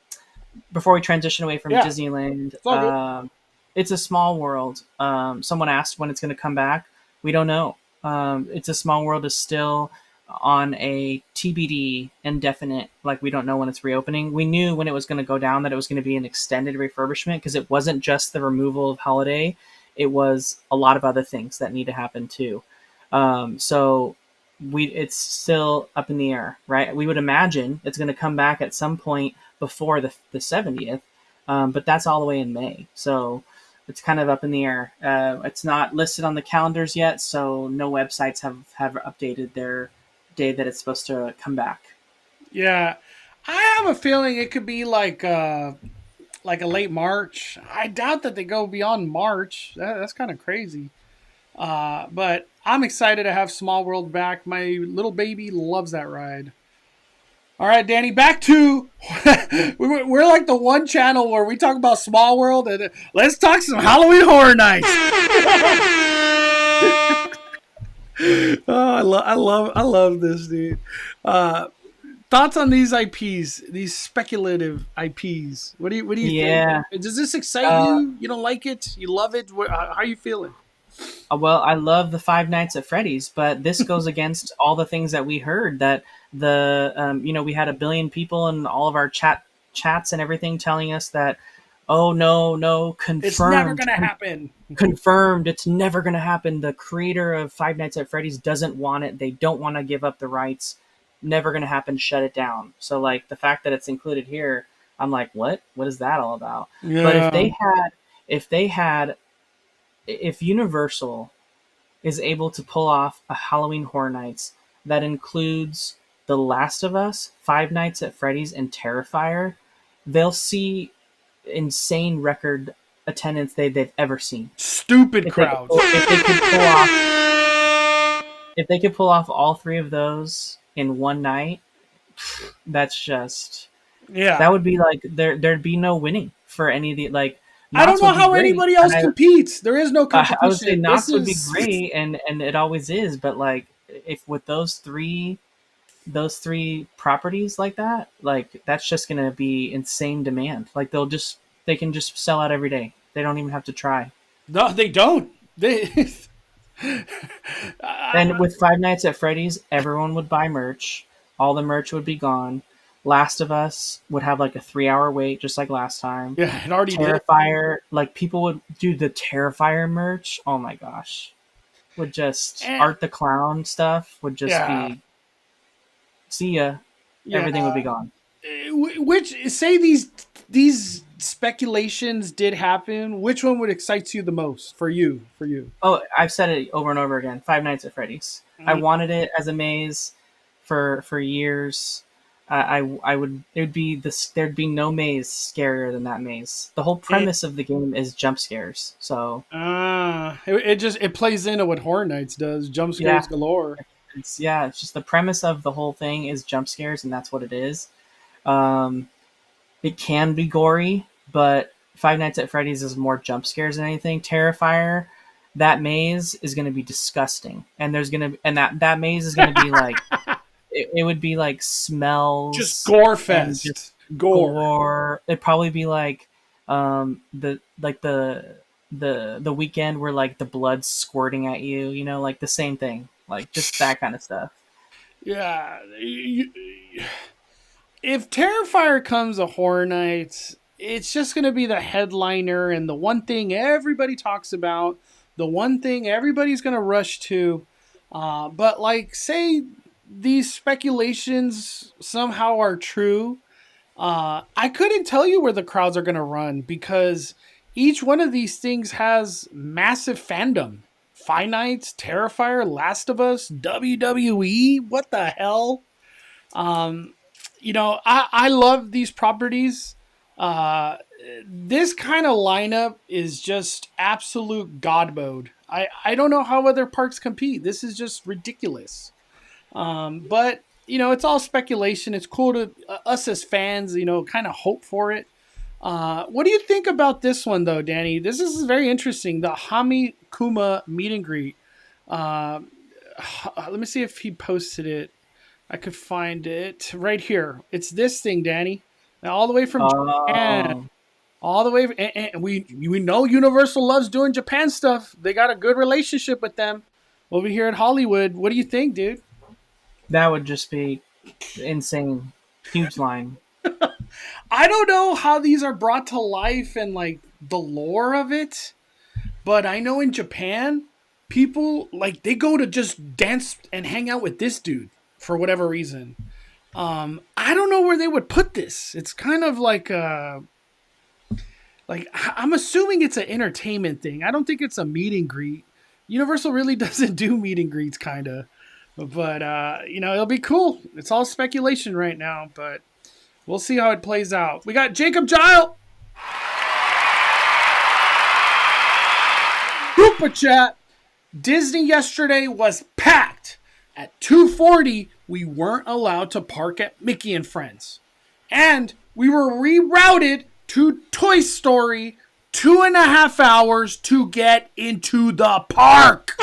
Speaker 2: before we transition away from
Speaker 1: Yeah,
Speaker 2: Disneyland,
Speaker 1: it's all good.
Speaker 2: it's a small world. Someone asked when it's going to come back. We don't know. It's a small world is still on a TBD, indefinite. Like we don't know when it's reopening. We knew when it was going to go down that it was going to be an extended refurbishment because it wasn't just the removal of Holiday. It was a lot of other things that need to happen too. So it's still up in the air, right? We would imagine it's going to come back at some point before the 70th, but that's all the way in May. So it's kind of up in the air. It's not listed on the calendars yet, so no websites have updated their day that it's supposed to come back.
Speaker 1: Yeah, I have a feeling it could be like a late March. I doubt that they go beyond March. That's kind of crazy. But I'm excited to have Small World back. My little baby loves that ride. All right, Danny, back to we're like the one channel where we talk about Small World, and let's talk some Halloween Horror Nights. Oh, I love this, dude. Thoughts on these IPs, these speculative IPs? What do you think? Does this excite you? You don't like it? You love it? How are you feeling?
Speaker 2: Well, I love the Five Nights at Freddy's, but this goes against all the things that we heard. That we had a billion people in all of our chats and everything telling us that, oh no, confirmed,
Speaker 1: it's never gonna happen.
Speaker 2: Confirmed, it's never gonna happen. The creator of Five Nights at Freddy's doesn't want it. They don't want to give up the rights. Never gonna happen. Shut it down. So like the fact that it's included here, I'm like, what? What is that all about?
Speaker 1: Yeah.
Speaker 2: But if Universal is able to pull off a Halloween Horror Nights that includes The Last of Us, Five Nights at Freddy's, and Terrifier, they'll see insane record attendance they've ever seen.
Speaker 1: Stupid crowds.
Speaker 2: If they could pull off all three of those in one night, that's just that would be like there'd be no winning for any of the like.
Speaker 1: I don't know how anybody else competes. There is no competition.
Speaker 2: I would say Knott's would be great, and it always is. But like, if with those three properties like that, like that's just gonna be insane demand. Like they can just sell out every day. They don't even have to try.
Speaker 1: No, they don't.
Speaker 2: And with Five Nights at Freddy's, everyone would buy merch. All the merch would be gone. Last of Us would have like a 3-hour wait, just like last time.
Speaker 1: Yeah, it already
Speaker 2: Terrifier, like people would do the Terrifier merch. Oh my gosh, would just Art the Clown stuff would just be. See ya. Yeah. Everything would be gone.
Speaker 1: Which say these speculations did happen. Which one would excite you the most for you?
Speaker 2: Oh, I've said it over and over again. Five Nights at Freddy's. Mm-hmm. I wanted it as a maze for years. There'd be no maze scarier than that maze. The whole premise of the game is jump scares. So
Speaker 1: it plays into what Horror Nights does. Jump scares galore.
Speaker 2: It's just the premise of the whole thing is jump scares, and that's what it is. It can be gory, but Five Nights at Freddy's is more jump scares than anything. Terrifier, that maze is going to be disgusting, and that maze is going to be like. It would be like smells,
Speaker 1: just gore fest, just
Speaker 2: gore. It'd probably be like the weekend where like the blood's squirting at you, like the same thing, like just that kind of stuff.
Speaker 1: Yeah, if Terrifier comes to Horror Nights, it's just gonna be the headliner and the one thing everybody talks about, the one thing everybody's gonna rush to. But like, say these speculations somehow are true, I couldn't tell you where the crowds are going to run because each one of these things has massive fandom. Five Nights, Terrifier, Last of Us, WWE, what the hell? I love these properties. This kind of lineup is just absolute god mode. I don't know how other parks compete. This is just ridiculous. But it's all speculation. It's cool to us as fans, kind of hope for it. What do you think about this one though, Danny? This is very interesting. The Hami Kuma meet and greet. Let me see if he posted it. I could find it right here. It's this thing, Danny. Now, all the way from Japan. All the way. And we know Universal loves doing Japan stuff. They got a good relationship with them over here at Hollywood. What do you think, dude?
Speaker 2: That would just be insane. Huge line.
Speaker 1: I don't know how these are brought to life and like the lore of it, but I know in Japan, people like they go to just dance and hang out with this dude for whatever reason. I don't know where they would put this. It's kind of like I'm assuming it's an entertainment thing. I don't think it's a meet and greet. Universal really doesn't do meet and greets, kind of. But, it'll be cool. It's all speculation right now, but we'll see how it plays out. We got Jacob Gile. Super chat. Disney yesterday was packed. At 2:40, we weren't allowed to park at Mickey and Friends. And we were rerouted to Toy Story 2.5 hours to get into the park.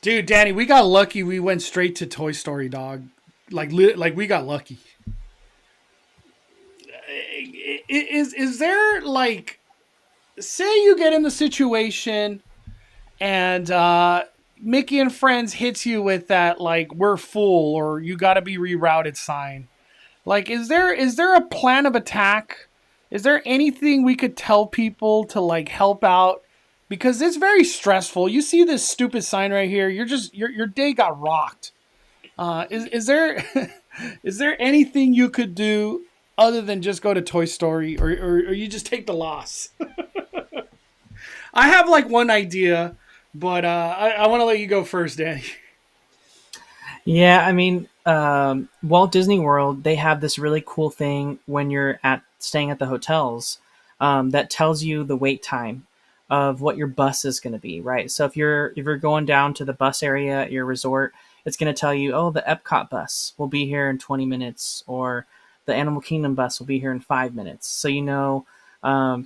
Speaker 1: Dude, Danny, we got lucky. We went straight to Toy Story, dog. Like we got lucky. Is there like, say you get in the situation and Mickey and Friends hits you with that like we're full or you got to be rerouted sign. Like, is there a plan of attack? Is there anything we could tell people to like help out? Because it's very stressful. You see this stupid sign right here. You're just your day got rocked. Is there is there anything you could do other than just go to Toy Story, or you just take the loss? I have like one idea, but I want to let you go first, Danny.
Speaker 2: Yeah, I mean, Walt Disney World, they have this really cool thing when you're staying at the hotels, that tells you the wait time of what your bus is going to be, right? So if you're going down to the bus area at your resort, it's going to tell you, oh, the Epcot bus will be here in 20 minutes, or the Animal Kingdom bus will be here in 5 minutes. So you know,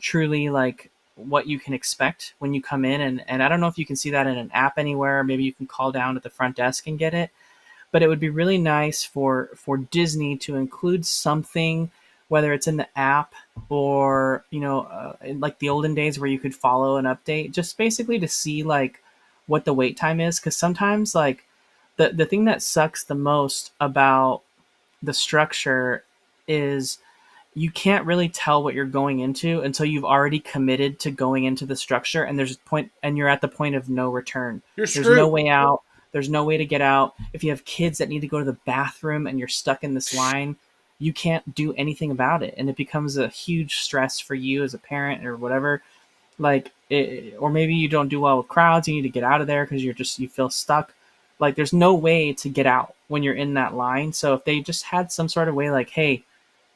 Speaker 2: truly like what you can expect when you come in, and I don't know if you can see that in an app anywhere. Maybe you can call down at the front desk and get it, but it would be really nice for Disney to include something, whether it's in the app or in like the olden days where you could follow an update, just basically to see like what the wait time is. Because sometimes like the thing that sucks the most about the structure is you can't really tell what you're going into until you've already committed to going into the structure, and there's a point, and you're at the point of no return.
Speaker 1: You're
Speaker 2: There's no
Speaker 1: screwed.
Speaker 2: way out. There's no way to get out. If you have kids that need to go to the bathroom and you're stuck in this line, you can't do anything about it, and it becomes a huge stress for you as a parent or whatever. Or maybe you don't do well with crowds. You need to get out of there because you feel stuck. Like there's no way to get out when you're in that line. So if they just had some sort of way, like, hey,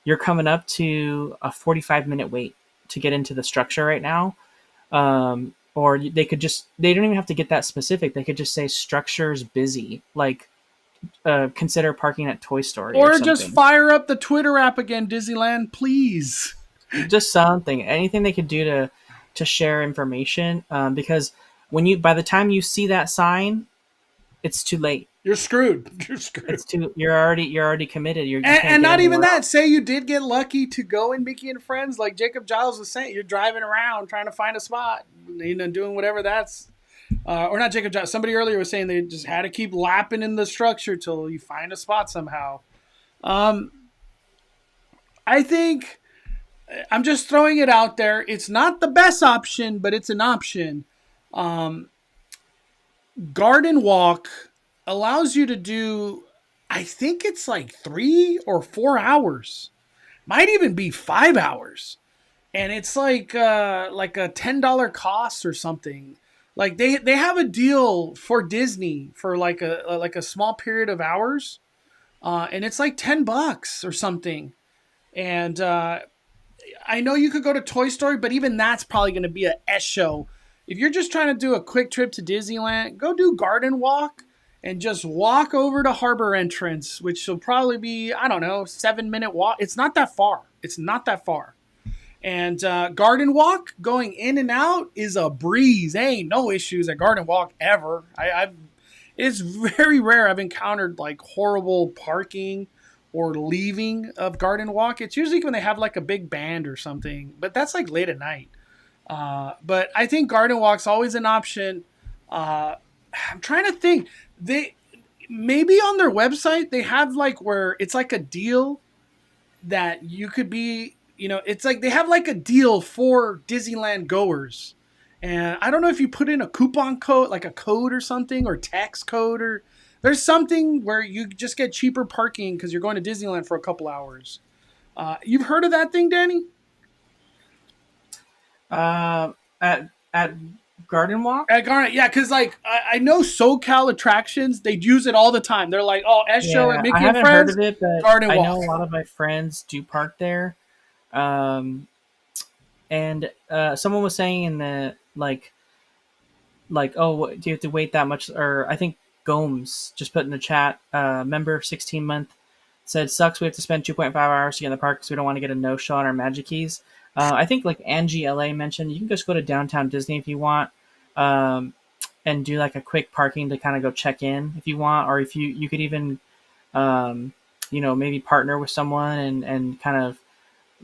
Speaker 2: you're coming up to a 45-minute wait to get into the structure right now. Or they don't even have to get that specific. They could just say structure's busy. Like, consider parking at Toy Story or something.
Speaker 1: Just fire up the Twitter app again, Disneyland, please.
Speaker 2: Just something, anything they could do to share information. Because by the time you see that sign, it's too late.
Speaker 1: You're screwed. You're screwed.
Speaker 2: You're already committed.
Speaker 1: And not even that. Say you did get lucky to go in Mickey and Friends, like Jacob Giles was saying. You're driving around trying to find a spot, doing whatever that's. Or not Jacob Giles. Somebody earlier was saying they just had to keep lapping in the structure till you find a spot somehow. I think I'm just throwing it out there. It's not the best option, but it's an option. Garden Walk allows you to do, I think it's like 3 or 4 hours, might even be 5 hours, and it's like a $10 cost or something. Like they have a deal for Disney for like a small period of hours, and it's like $10 or something. And I know you could go to Toy Story, but even that's probably going to be a S show. If you're just trying to do a quick trip to Disneyland, go do Garden Walk and just walk over to Harbor Entrance, which will probably be, I don't know, 7-minute walk. It's not that far. And Garden Walk, going in and out, is a breeze. There ain't no issues at Garden Walk ever. It's very rare I've encountered like horrible parking or leaving of Garden Walk. It's usually when they have like a big band or something, but that's like late at night. But I think Garden Walk's always an option. I'm trying to think. They maybe on their website they have like where it's like a deal that you could be, it's like they have like a deal for Disneyland goers. And I don't know if you put in a coupon code, like a code or something, or tax code, or there's something where you just get cheaper parking because you're going to Disneyland for a couple hours. You've heard of that thing, Danny?
Speaker 2: At Garden Walk?
Speaker 1: At Garden, yeah, because like I know SoCal Attractions, they use it all the time. They're like, oh, S show at Mickey and Friends.
Speaker 2: I haven't heard of it, but
Speaker 1: Garden Walk.
Speaker 2: I know a lot of my friends do park there. And someone was saying in the like like, oh, do you have to wait that much? Or I think Gomes just put in the chat, member 16 month said, sucks. We have to spend 2.5 hours to get in the park because we don't want to get a no show on our Magic Keys. I think like Angie LA mentioned, you can just go to downtown Disney if you want, and do like a quick parking to kind of go check in if you want, or if you could even, maybe partner with someone and kind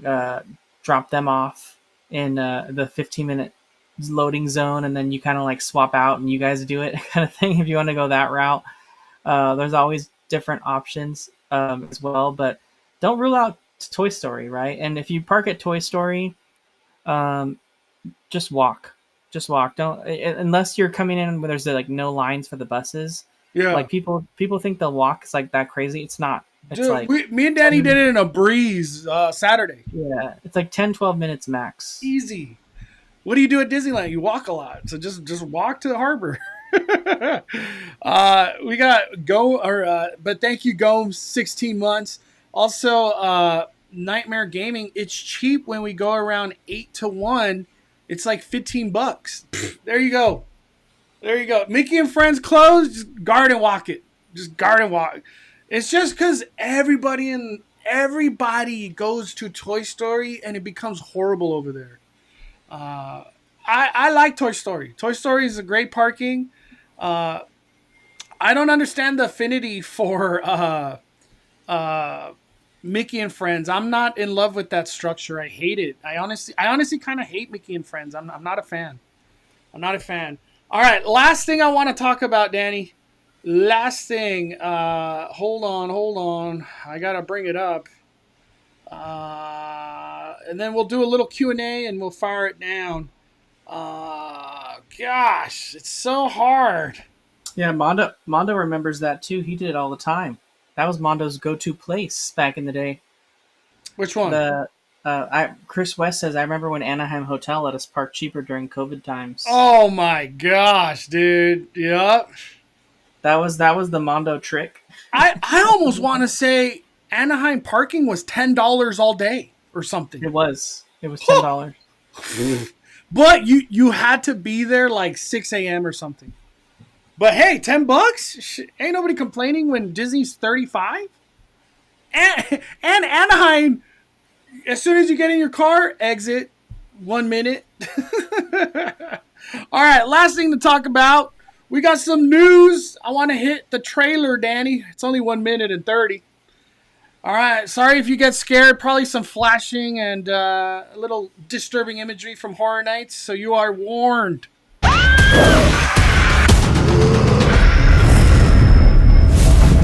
Speaker 2: of drop them off in the 15-minute loading zone, and then you kind of like swap out and you guys do it kind of thing if you want to go that route. There's always different options as well, but don't rule out Toy Story, right? And if you park at Toy Story, just walk. Don't, unless you're coming in where there's like no lines for the buses.
Speaker 1: Yeah,
Speaker 2: like people think the walk is like that crazy. It's not. It's
Speaker 1: dude,
Speaker 2: like
Speaker 1: me and Danny did it in a breeze Saturday.
Speaker 2: Yeah, it's like 10-12 minutes max.
Speaker 1: Easy. What do you do at Disneyland? You walk a lot, so just walk to the harbor. We got but thank you, Gomes, 16 months. Also, Nightmare Gaming. It's cheap when we go around 8 to 1. It's like $15. There you go. Mickey and Friends closed. Just garden walk it. Just garden walk. It's just because everybody goes to Toy Story and it becomes horrible over there. I like Toy Story. Toy Story is a great parking. I don't understand the affinity for Mickey and Friends. I'm not in love with that structure. I hate it. I honestly kind of hate Mickey and Friends. I'm not a fan. All right, last thing I want to talk about, Danny. Last thing. Hold on. I gotta bring it up. And then we'll do a little Q&A and we'll fire it down. Gosh, it's so hard.
Speaker 2: Yeah, Mondo remembers that too. He did it all the time. That was Mondo's go-to place back in the day.
Speaker 1: Which one?
Speaker 2: Chris West says, I remember when Anaheim Hotel let us park cheaper during COVID times.
Speaker 1: Oh my gosh, dude. Yep.
Speaker 2: That was the Mondo trick.
Speaker 1: I almost want to say Anaheim parking was $10 all day or something.
Speaker 2: It was $10.
Speaker 1: But you had to be there like 6 a.m. or something. But hey, $10? Ain't nobody complaining when Disney's 35. And Anaheim, as soon as you get in your car, exit 1 minute. All right, last thing to talk about. We got some news. I want to hit the trailer, Danny. It's only 1 minute and 30. All right, sorry if you get scared. Probably some flashing and a little disturbing imagery from Horror Nights, so you are warned.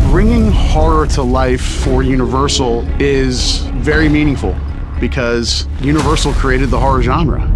Speaker 3: Bringing horror to life for Universal is very meaningful because Universal created the horror genre.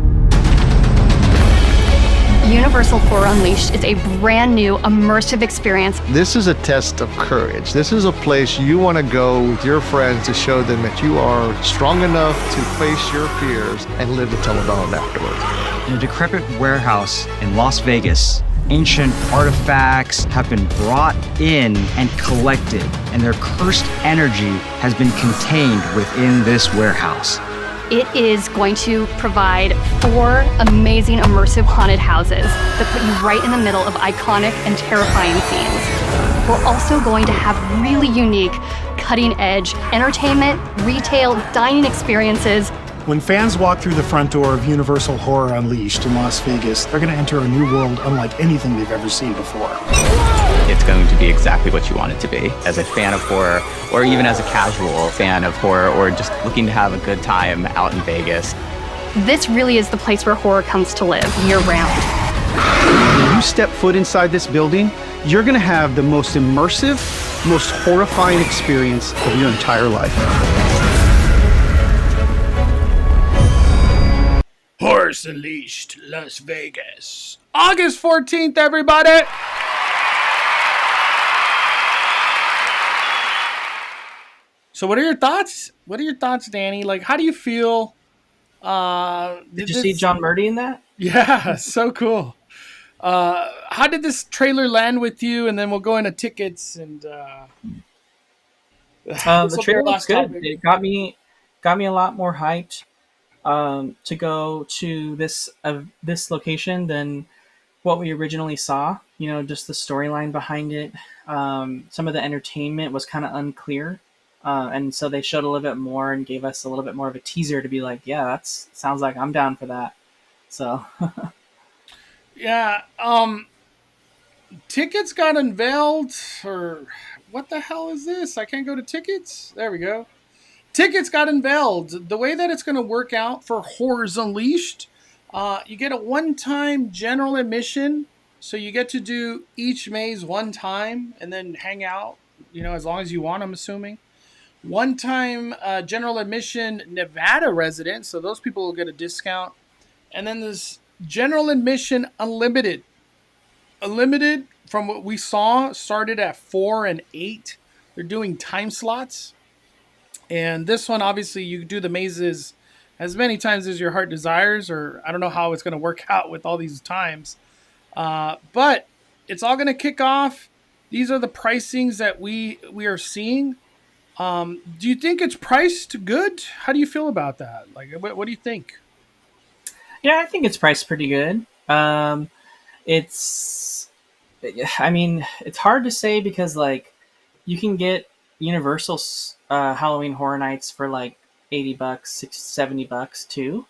Speaker 4: Universal Horror Unleashed is a brand new immersive experience.
Speaker 5: This is a test of courage. This is a place you want to go with your friends to show them that you are strong enough to face your fears and live to tell about it afterwards.
Speaker 6: In a decrepit warehouse in Las Vegas, ancient artifacts have been brought in and collected, and their cursed energy has been contained within this warehouse.
Speaker 4: It is going to provide 4 amazing immersive haunted houses that put you right in the middle of iconic and terrifying scenes. We're also going to have really unique, cutting-edge entertainment, retail, dining experiences.
Speaker 7: When fans walk through the front door of Universal Horror Unleashed in Las Vegas, they're going to enter a new world unlike anything they've ever seen before.
Speaker 8: It's going to be exactly what you want it to be. As a fan of horror, or even as a casual fan of horror, or just looking to have a good time out in Vegas.
Speaker 4: This really is the place where horror comes to live year-round.
Speaker 3: When you step foot inside this building, you're going to have the most immersive, most horrifying experience of your entire life.
Speaker 1: Horrors Unleashed, Las Vegas. August 14th, everybody. So what are your thoughts? Danny? Like, how do you feel?
Speaker 2: Did you see John Murdy in that?
Speaker 1: Yeah, so cool. How did this trailer land with you? And then we'll go into tickets and
Speaker 2: the trailer was good. Topic. It got me a lot more hyped to go to this location than what we originally saw. You know, just the storyline behind it. Some of the entertainment was kind of unclear. And so they showed a little bit more and gave us a little bit more of a teaser to be like, yeah, that's sounds like I'm down for that. So
Speaker 1: Yeah. Tickets got unveiled, or what the hell is this? I can't go to tickets. There we go. Tickets got unveiled. The way that it's going to work out for Horrors Unleashed, you get a one-time general admission, so you get to do each maze one time and then hang out, as long as you want, I'm assuming. One-time general admission Nevada resident, so those people will get a discount. And then this general admission unlimited. Unlimited, from what we saw, started at 4 and 8. They're doing time slots. And this one, obviously, you do the mazes as many times as your heart desires, or I don't know how it's going to work out with all these times. But it's all going to kick off. These are the pricings that we are seeing. Do you think it's priced good? How do you feel about that? Like, what do you think?
Speaker 2: yeah, I think it's priced pretty good. It's, I mean, it's hard to say because like you can get Universal's Halloween Horror Nights for like $80, 60, $70 too,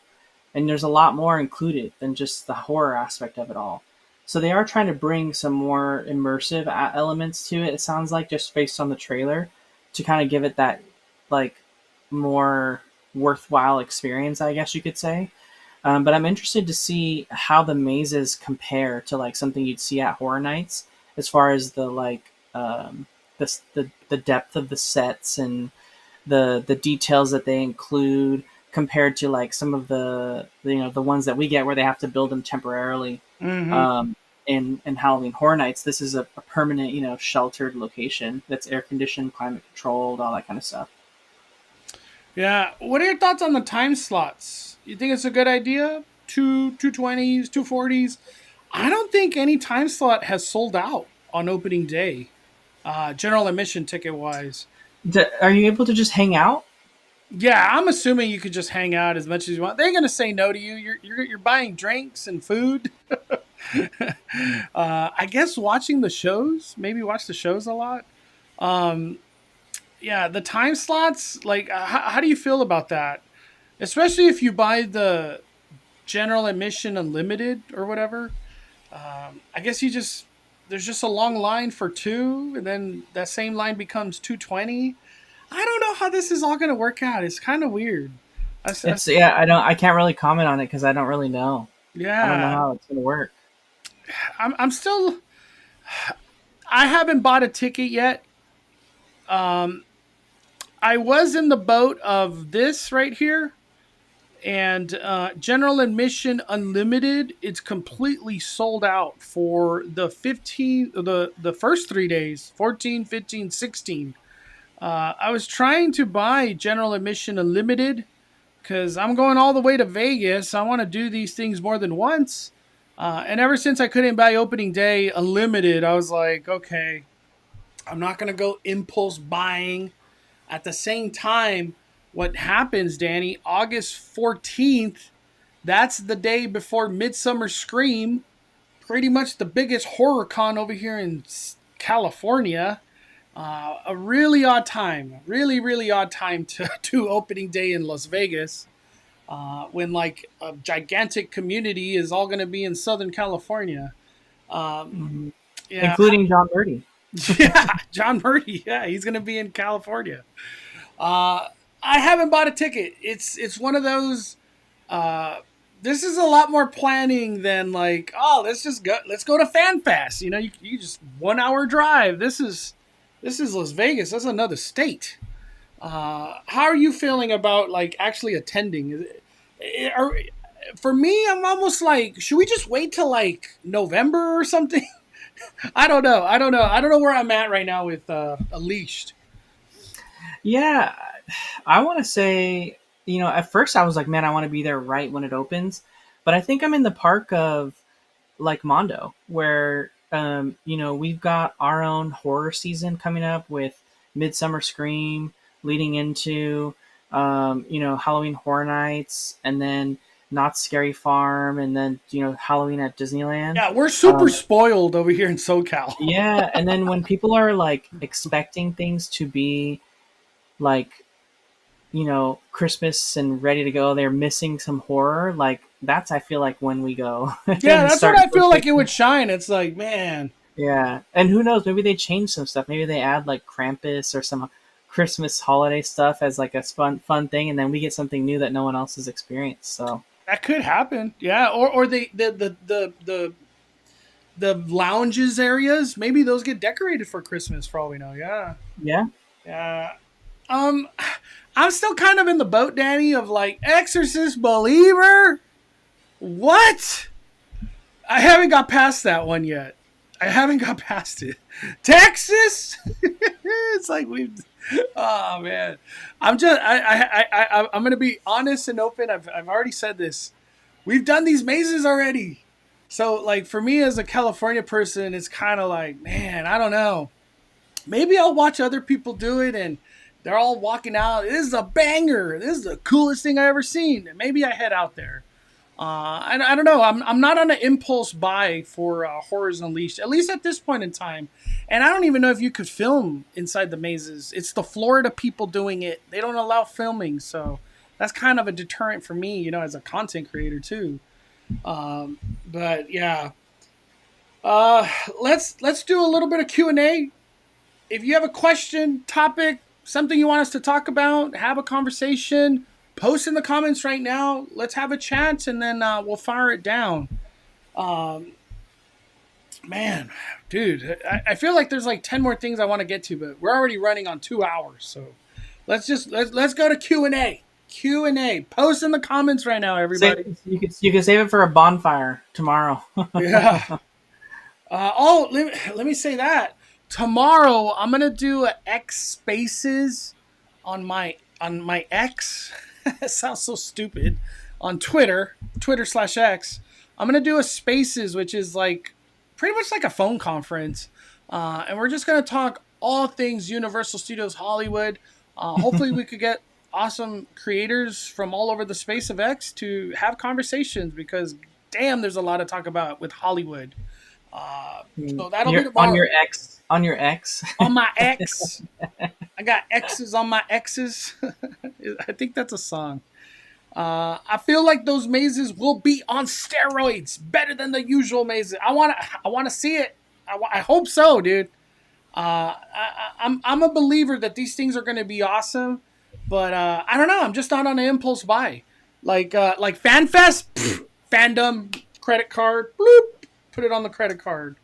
Speaker 2: and there's a lot more included than just the horror aspect of it all. So they are trying to bring some more immersive elements to it. It sounds like, just based on the trailer, to kind of give it that like more worthwhile experience, I guess you could say. But I'm interested to see how the mazes compare to like something you'd see at Horror Nights, as far as the like the depth of the sets and the details that they include, compared to like some of the the ones that we get where they have to build them temporarily.
Speaker 1: Mm-hmm.
Speaker 2: In Halloween Horror Nights, this is a permanent sheltered location that's air conditioned, climate controlled, all that kind of stuff.
Speaker 1: Yeah. What are your thoughts on the time slots? You think it's a good idea? 220s, 240s? I don't think any time slot has sold out on opening day, general admission ticket wise.
Speaker 2: Are you able to just hang out?
Speaker 1: Yeah, I'm assuming you could just hang out as much as you want. They're gonna say no to you. You're buying drinks and food. I guess watching the shows, maybe watch the shows a lot. Yeah, the time slots, like, how do you feel about that? Especially if you buy the general admission unlimited or whatever. I guess there's just a long line for 2, and then that same line becomes 220. I don't know how this is all going to work out. It's kind of weird.
Speaker 2: I can't really comment on it because I don't really know.
Speaker 1: Yeah,
Speaker 2: I don't know how it's going to work.
Speaker 1: I'm still. I haven't bought a ticket yet. I was in the boat of this right here, and general admission unlimited. It's completely sold out for the first 3 days, 14, 15, 16. I was trying to buy general admission unlimited because I'm going all the way to Vegas. I want to do these things more than once. And ever since I couldn't buy opening day unlimited, I was like, okay, I'm not going to go impulse buying. At the same time, what happens, Danny, August 14th, that's the day before Midsummer Scream, pretty much the biggest horror con over here in California. A really odd time, really odd time to do opening day in Las Vegas, when like a gigantic community is all going to be in Southern California. Yeah.
Speaker 2: Including John Murdy.
Speaker 1: Yeah, John Murdy. Yeah, he's going to be in California. I haven't bought a ticket. It's one of those. This is a lot more planning than like, oh, let's go to FanFest. You just 1 hour drive. This is Las Vegas. That's another state. How are you feeling about like actually attending? For me, I'm almost like, should we just wait till like November or something? I don't know. I don't know where I'm at right now with Unleashed.
Speaker 2: Yeah, I want to say, at first I was like, man, I want to be there right when it opens. But I think I'm in the park of like Mondo, where, we've got our own horror season coming up with Midsummer Scream leading into, Halloween Horror Nights. And then Knott's Scary Farm, and then Halloween at Disneyland.
Speaker 1: Yeah, we're super spoiled over here in SoCal.
Speaker 2: Yeah, and then when people are like expecting things to be like Christmas and ready to go, they're missing some horror. Like that's I feel like when we go.
Speaker 1: Yeah, that's what I feel like it would shine. It's like, man.
Speaker 2: Yeah, and who knows? Maybe they change some stuff. Maybe they add like Krampus or some Christmas holiday stuff as like a fun thing, and then we get something new that no one else has experienced. So
Speaker 1: that could happen. Yeah, or the lounges areas, maybe those get decorated for Christmas for all we know. Yeah.
Speaker 2: Yeah.
Speaker 1: I'm still kind of in the boat, Danny, of like Exorcist believer. What? I haven't got past that one yet. I haven't got past it. Texas? It's like oh man. I'm gonna be honest and open. I've already said this. We've done these mazes already. So like for me as a California person, it's kind of like, man, I don't know. Maybe I'll watch other people do it and they're all walking out. This is a banger. This is the coolest thing I've ever seen. And maybe I head out there. I don't know. I'm not on an impulse buy for Horrors Unleashed, at least at this point in time. And I don't even know if you could film inside the mazes. It's the Florida people doing it. They don't allow filming, so that's kind of a deterrent for me, as a content creator too. But yeah, let's do a little bit of Q&A. If you have a question, topic, something you want us to talk about, have a conversation, post in the comments right now. Let's have a chat, and then we'll fire it down. Man, dude, I feel like there's like 10 more things I want to get to, but we're already running on 2 hours. So let's go to Q&A. Q&A. Post in the comments right now, everybody.
Speaker 2: You can save it for a bonfire tomorrow.
Speaker 1: Yeah. Let me say that. Tomorrow I'm gonna do a X Spaces on my X. It sounds so stupid. On Twitter/X. I'm gonna do a Spaces, which is like pretty much like a phone conference, and we're just gonna talk all things Universal Studios Hollywood. Hopefully, we could get awesome creators from all over the space of X to have conversations, because damn, there's a lot to talk about with Hollywood. So that'll be tomorrow.
Speaker 2: On your X.
Speaker 1: On my X. I got X's on my X's. I think that's a song. I feel like those mazes will be on steroids, better than the usual mazes. I want to see it. I hope so, dude. I'm a believer that these things are going to be awesome, but I don't know. I'm just not on an impulse buy. Like FanFest, fandom, credit card, bloop, put it on the credit card.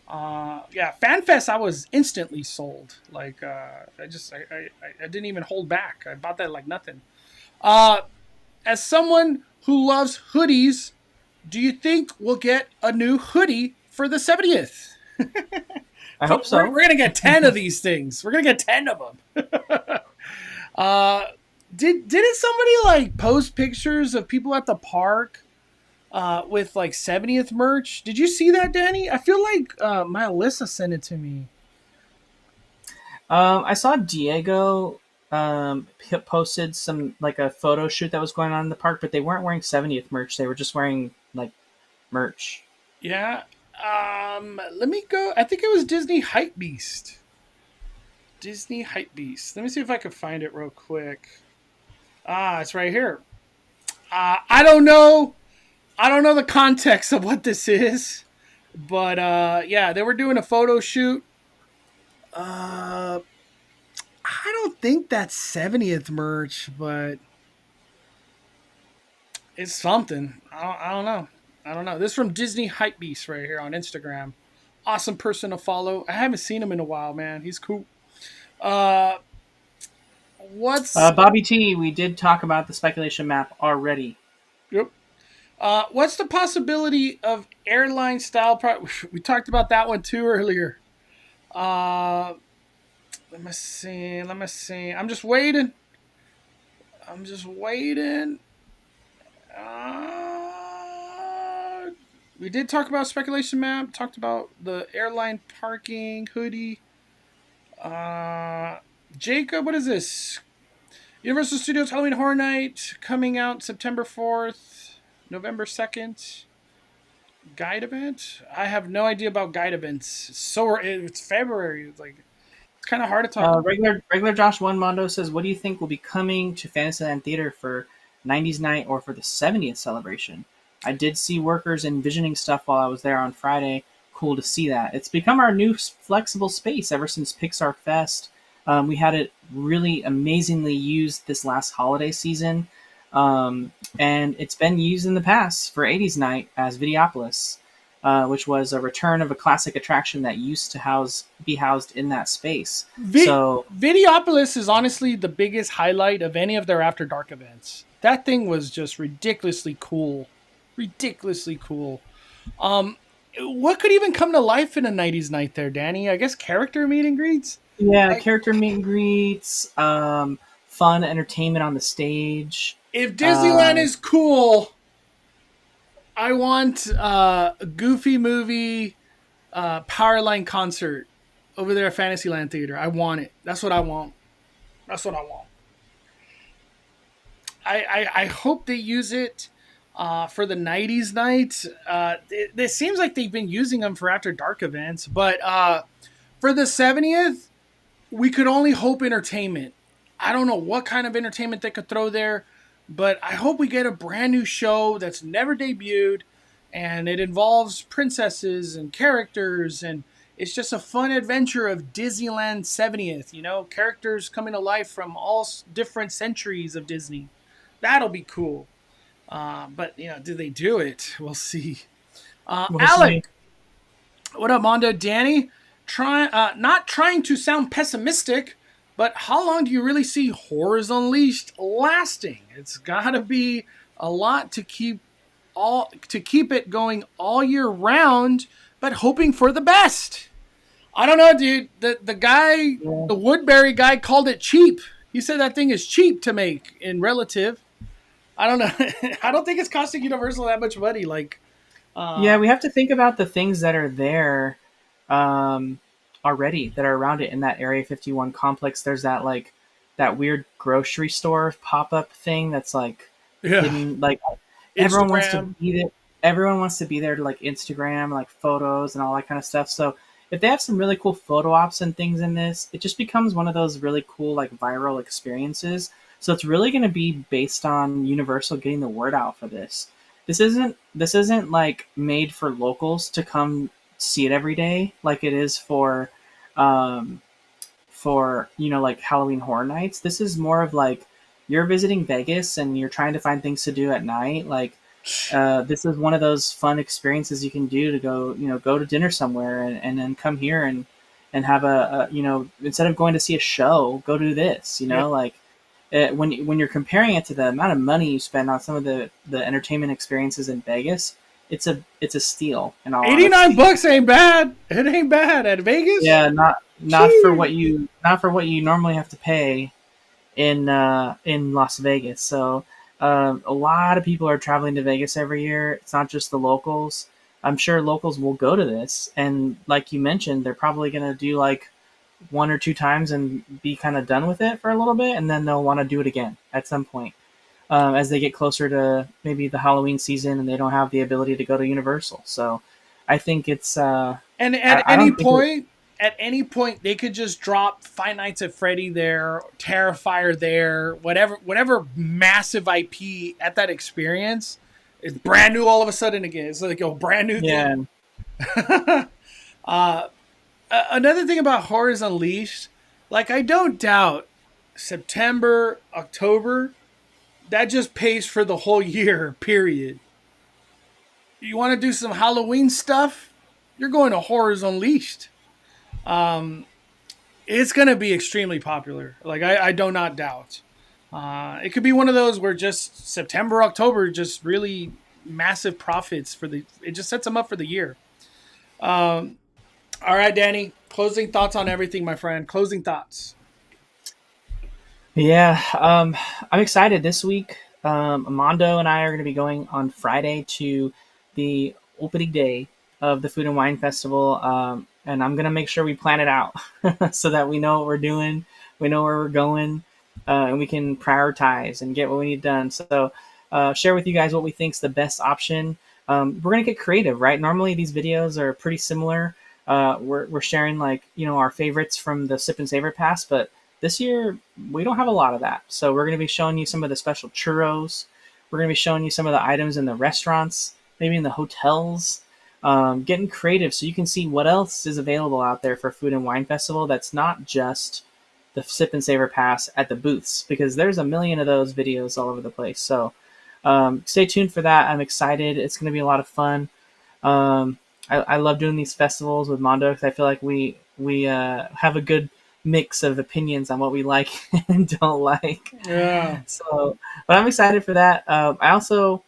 Speaker 1: Yeah, FanFest, I was instantly sold. Like, I didn't even hold back. I bought that like nothing. As someone who loves hoodies, do you think we'll get a new hoodie for the 70th?
Speaker 2: I hope so.
Speaker 1: We're going to get 10 of these things. We're going to get 10 of them. Didn't somebody like post pictures of people at the park with like 70th merch? Did you see that, Danny? I feel like my Alyssa sent it to me.
Speaker 2: I saw Diego posted some like a photo shoot that was going on in the park, but they weren't wearing 70th merch. They were just wearing like merch.
Speaker 1: Yeah. Let me go. I think it was Disney Hype Beast. Disney Hype Beast. Let me see if I can find it real quick. It's right here. I don't know the context of what this is, but yeah, they were doing a photo shoot. I don't think that's 70th merch, but it's something. I don't know. This is from Disney Hype Beast right here on Instagram. Awesome person to follow. I haven't seen him in a while, man. He's cool. What's
Speaker 2: Bobby T? We did talk about the speculation map already.
Speaker 1: Yep. What's the possibility of airline style? We talked about that one too earlier. Let me see. I'm just waiting. We did talk about speculation map. Talked about the airline parking hoodie. Jacob, what is this? Universal Studios Halloween Horror Night coming out September 4th. November 2nd. Guide event? I have no idea about guide events. So it's February. It's like it's kind of hard to talk about.
Speaker 2: Regular Josh One Mondo says, "What do you think will be coming to Fantasyland Theater for 90s night or for the 70th celebration?" I did see workers envisioning stuff while I was there on Friday. Cool to see that. It's become our new flexible space ever since Pixar Fest. We had it really amazingly used this last holiday season. And it's been used in the past for 80s night as Videopolis, which was a return of a classic attraction that used to be housed in that space. So
Speaker 1: Videopolis is honestly the biggest highlight of any of their After Dark events. That thing was just ridiculously cool. Ridiculously cool. What could even come to life in a 90s night there, Danny? I guess character meet and greets?
Speaker 2: Yeah, character meet and greets, fun entertainment on the stage.
Speaker 1: If Disneyland is cool, I want a Goofy movie Powerline concert over there at Fantasyland Theater. I want it. That's what I want. That's what I want. I hope they use it for the 90s night. It seems like they've been using them for After Dark events, but for the 70th, we could only hope entertainment. I don't know what kind of entertainment they could throw there, but I hope we get a brand new show that's never debuted, and it involves princesses and characters, and it's just a fun adventure of Disneyland 70th, characters coming to life from all different centuries of Disney. That'll be cool. But, do they do it? We'll see. Alec, what up, Mondo? Danny, not trying to sound pessimistic, but how long do you really see Horrors Unleashed lasting? It's got to be a lot to keep it going all year round, but hoping for the best. I don't know, dude. The guy, the Woodbury guy, called it cheap. He said that thing is cheap to make in relative. I don't know. I don't think it's costing Universal that much money.
Speaker 2: Yeah, we have to think about the things that are there already that are around it in that Area 51 complex. There's that weird grocery store pop-up thing that's hidden, everyone wants to be there. Everyone wants to be there to Instagram, photos and all that kind of stuff. So if they have some really cool photo ops and things in this, it just becomes one of those really cool viral experiences. So it's really going to be based on Universal getting the word out for this. This isn't made for locals to come see it every day like it is for Halloween Horror Nights. This is more of you're visiting Vegas and you're trying to find things to do at night. This is one of those fun experiences you can do to go to dinner somewhere and then come here and have instead of going to see a show, go do this. When you're comparing it to the amount of money you spend on some of the entertainment experiences in Vegas, it's a steal. And
Speaker 1: $89 ain't bad. It ain't bad at Vegas.
Speaker 2: Yeah, not for what you normally have to pay in Las Vegas. So a lot of people are traveling to Vegas every year. It's not just the locals. I'm sure locals will go to this, and like you mentioned, they're probably gonna do one or two times and be kind of done with it for a little bit, and then they'll want to do it again at some point as they get closer to maybe the Halloween season and they don't have the ability to go to Universal. So I think it's
Speaker 1: at any point they could just drop Five Nights at Freddy there, Terrifier there, whatever massive IP at that experience is brand new all of a sudden again. It's like a brand new thing. Another thing about Horrors Unleashed, I don't doubt September, October, that just pays for the whole year, period. You want to do some Halloween stuff? You're going to Horrors Unleashed. It's going to be extremely popular. I do not doubt. It could be one of those where just September, October, just really massive profits it just sets them up for the year. All right, Danny, closing thoughts on everything, my friend. Closing thoughts.
Speaker 2: Yeah, I'm excited. This week, Mondo and I are going to be going on Friday to the opening day of the Food and Wine Festival, and I'm going to make sure we plan it out so that we know what we're doing, we know where we're going, and we can prioritize and get what we need done. So share with you guys what we think is the best option. We're going to get creative, right? Normally these videos are pretty similar. We're sharing like, our favorites from the Sip and Savor Pass, but this year we don't have a lot of that. So we're going to be showing you some of the special churros. We're going to be showing you some of the items in the restaurants, maybe in the hotels, getting creative so you can see what else is available out there for Food and Wine Festival that's not just the Sip and Savor Pass at the booths, because there's a million of those videos all over the place. So stay tuned for that. I'm excited. It's going to be a lot of fun. I love doing these festivals with Mondo because I feel like we have a good mix of opinions on what we like and don't like.
Speaker 1: Yeah.
Speaker 2: So, but I'm excited for that. I also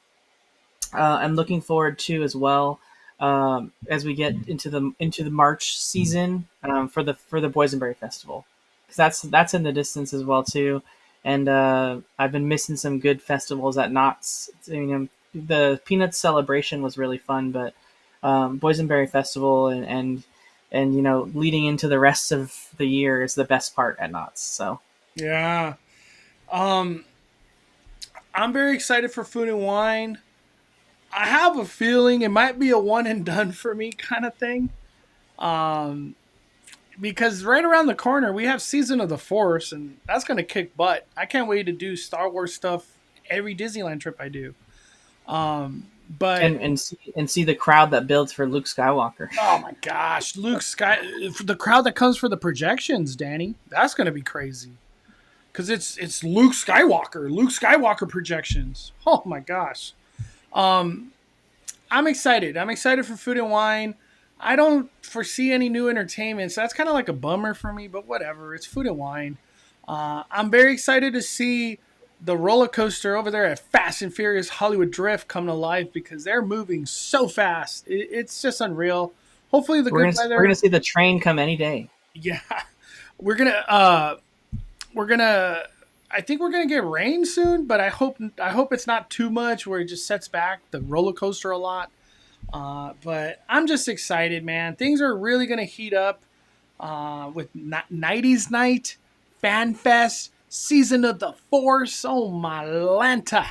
Speaker 2: am looking forward to as well as we get into the March season for the Boysenberry Festival, because that's in the distance as well too. And I've been missing some good festivals at Knott's. The Peanuts celebration was really fun, but Boysenberry Festival and leading into the rest of the year is the best part at Knott's. So
Speaker 1: yeah, I'm very excited for Food and Wine. I have a feeling it might be a one and done for me kind of thing, because right around the corner we have Season of the Force, and that's gonna kick butt. I can't wait to do Star Wars stuff every Disneyland trip I do. But
Speaker 2: and see the crowd that builds for Luke Skywalker.
Speaker 1: Oh my gosh, the crowd that comes for the projections, Danny, that's gonna be crazy, because it's Luke Skywalker projections. Oh my gosh, I'm excited. I'm excited for Food and Wine. I don't foresee any new entertainment, so that's kind of like a bummer for me. But whatever, it's Food and Wine. I'm very excited to see the roller coaster over there at Fast and Furious Hollywood Drift come to life, because they're moving so fast. It's just unreal. Hopefully
Speaker 2: we're gonna see the train come any day.
Speaker 1: Yeah, we're gonna. I think we're gonna get rain soon, but I hope it's not too much where it just sets back the roller coaster a lot. But I'm just excited, man. Things are really gonna heat up with Nite's Night, Fan Fest, Season of the Force. Oh my Lanta.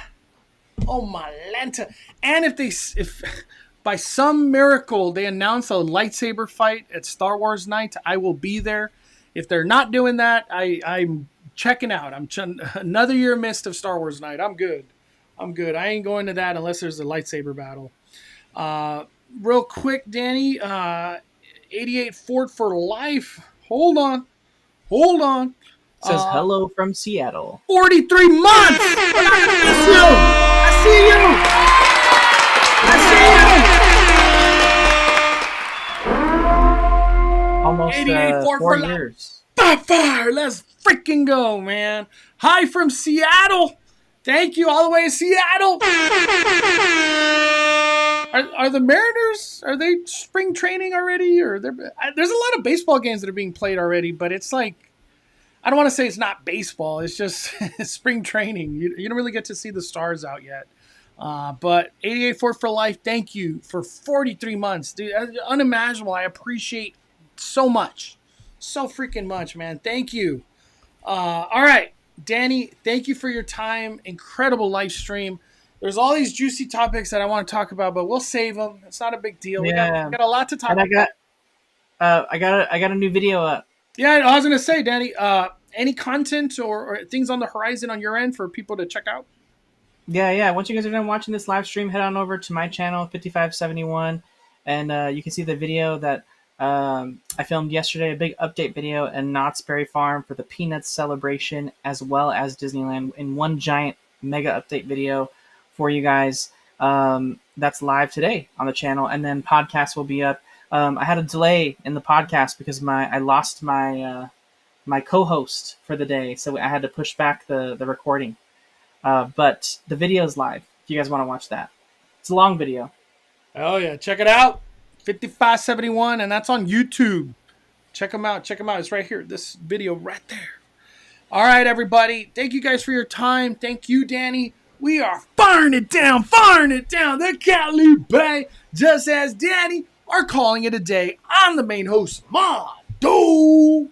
Speaker 1: And if by some miracle they announce a lightsaber fight at Star Wars Night, I will be there. If they're not doing that, I'm checking out. Another year missed of Star Wars Night. I'm good. I ain't going to that unless there's a lightsaber battle. Real quick, Danny, 88 Ford for life. Hold on.
Speaker 2: Says hello from Seattle.
Speaker 1: 43 months! I see you!
Speaker 2: Almost 4 years.
Speaker 1: By far! Let's freaking go, man. Hi from Seattle! Thank you, all the way to Seattle! Are the Mariners, are they spring training already? Or there's a lot of baseball games that are being played already, but it's like, I don't want to say it's not baseball. It's just spring training. You don't really get to see the stars out yet. But 88 Ford for life, thank you for 43 months. Dude, unimaginable. I appreciate so much. So freaking much, man. Thank you. All right, Danny, thank you for your time. Incredible live stream. There's all these juicy topics that I want to talk about, but we'll save them. It's not a big deal.
Speaker 2: Yeah.
Speaker 1: We got a lot to talk about.
Speaker 2: I got a new video up.
Speaker 1: Yeah, I was going to say, Danny, any content or things on the horizon on your end for people to check out?
Speaker 2: Yeah. Once you guys are done watching this live stream, head on over to my channel, 5571, and you can see the video that I filmed yesterday, a big update video in Knott's Berry Farm for the Peanuts celebration, as well as Disneyland, in one giant mega update video for you guys. That's live today on the channel, and then podcast will be up. I had a delay in the podcast because I lost my my co-host for the day, so I had to push back the recording. But the video is live if you guys want to watch that. It's a long video.
Speaker 1: Oh yeah, check it out. 5571, and that's on YouTube. Check them out. It's right here. This video right there. All right, everybody. Thank you guys for your time. Thank you, Danny. We are firing it down the Cali Bay, just as Danny are calling it a day. I'm the main host, Mondo.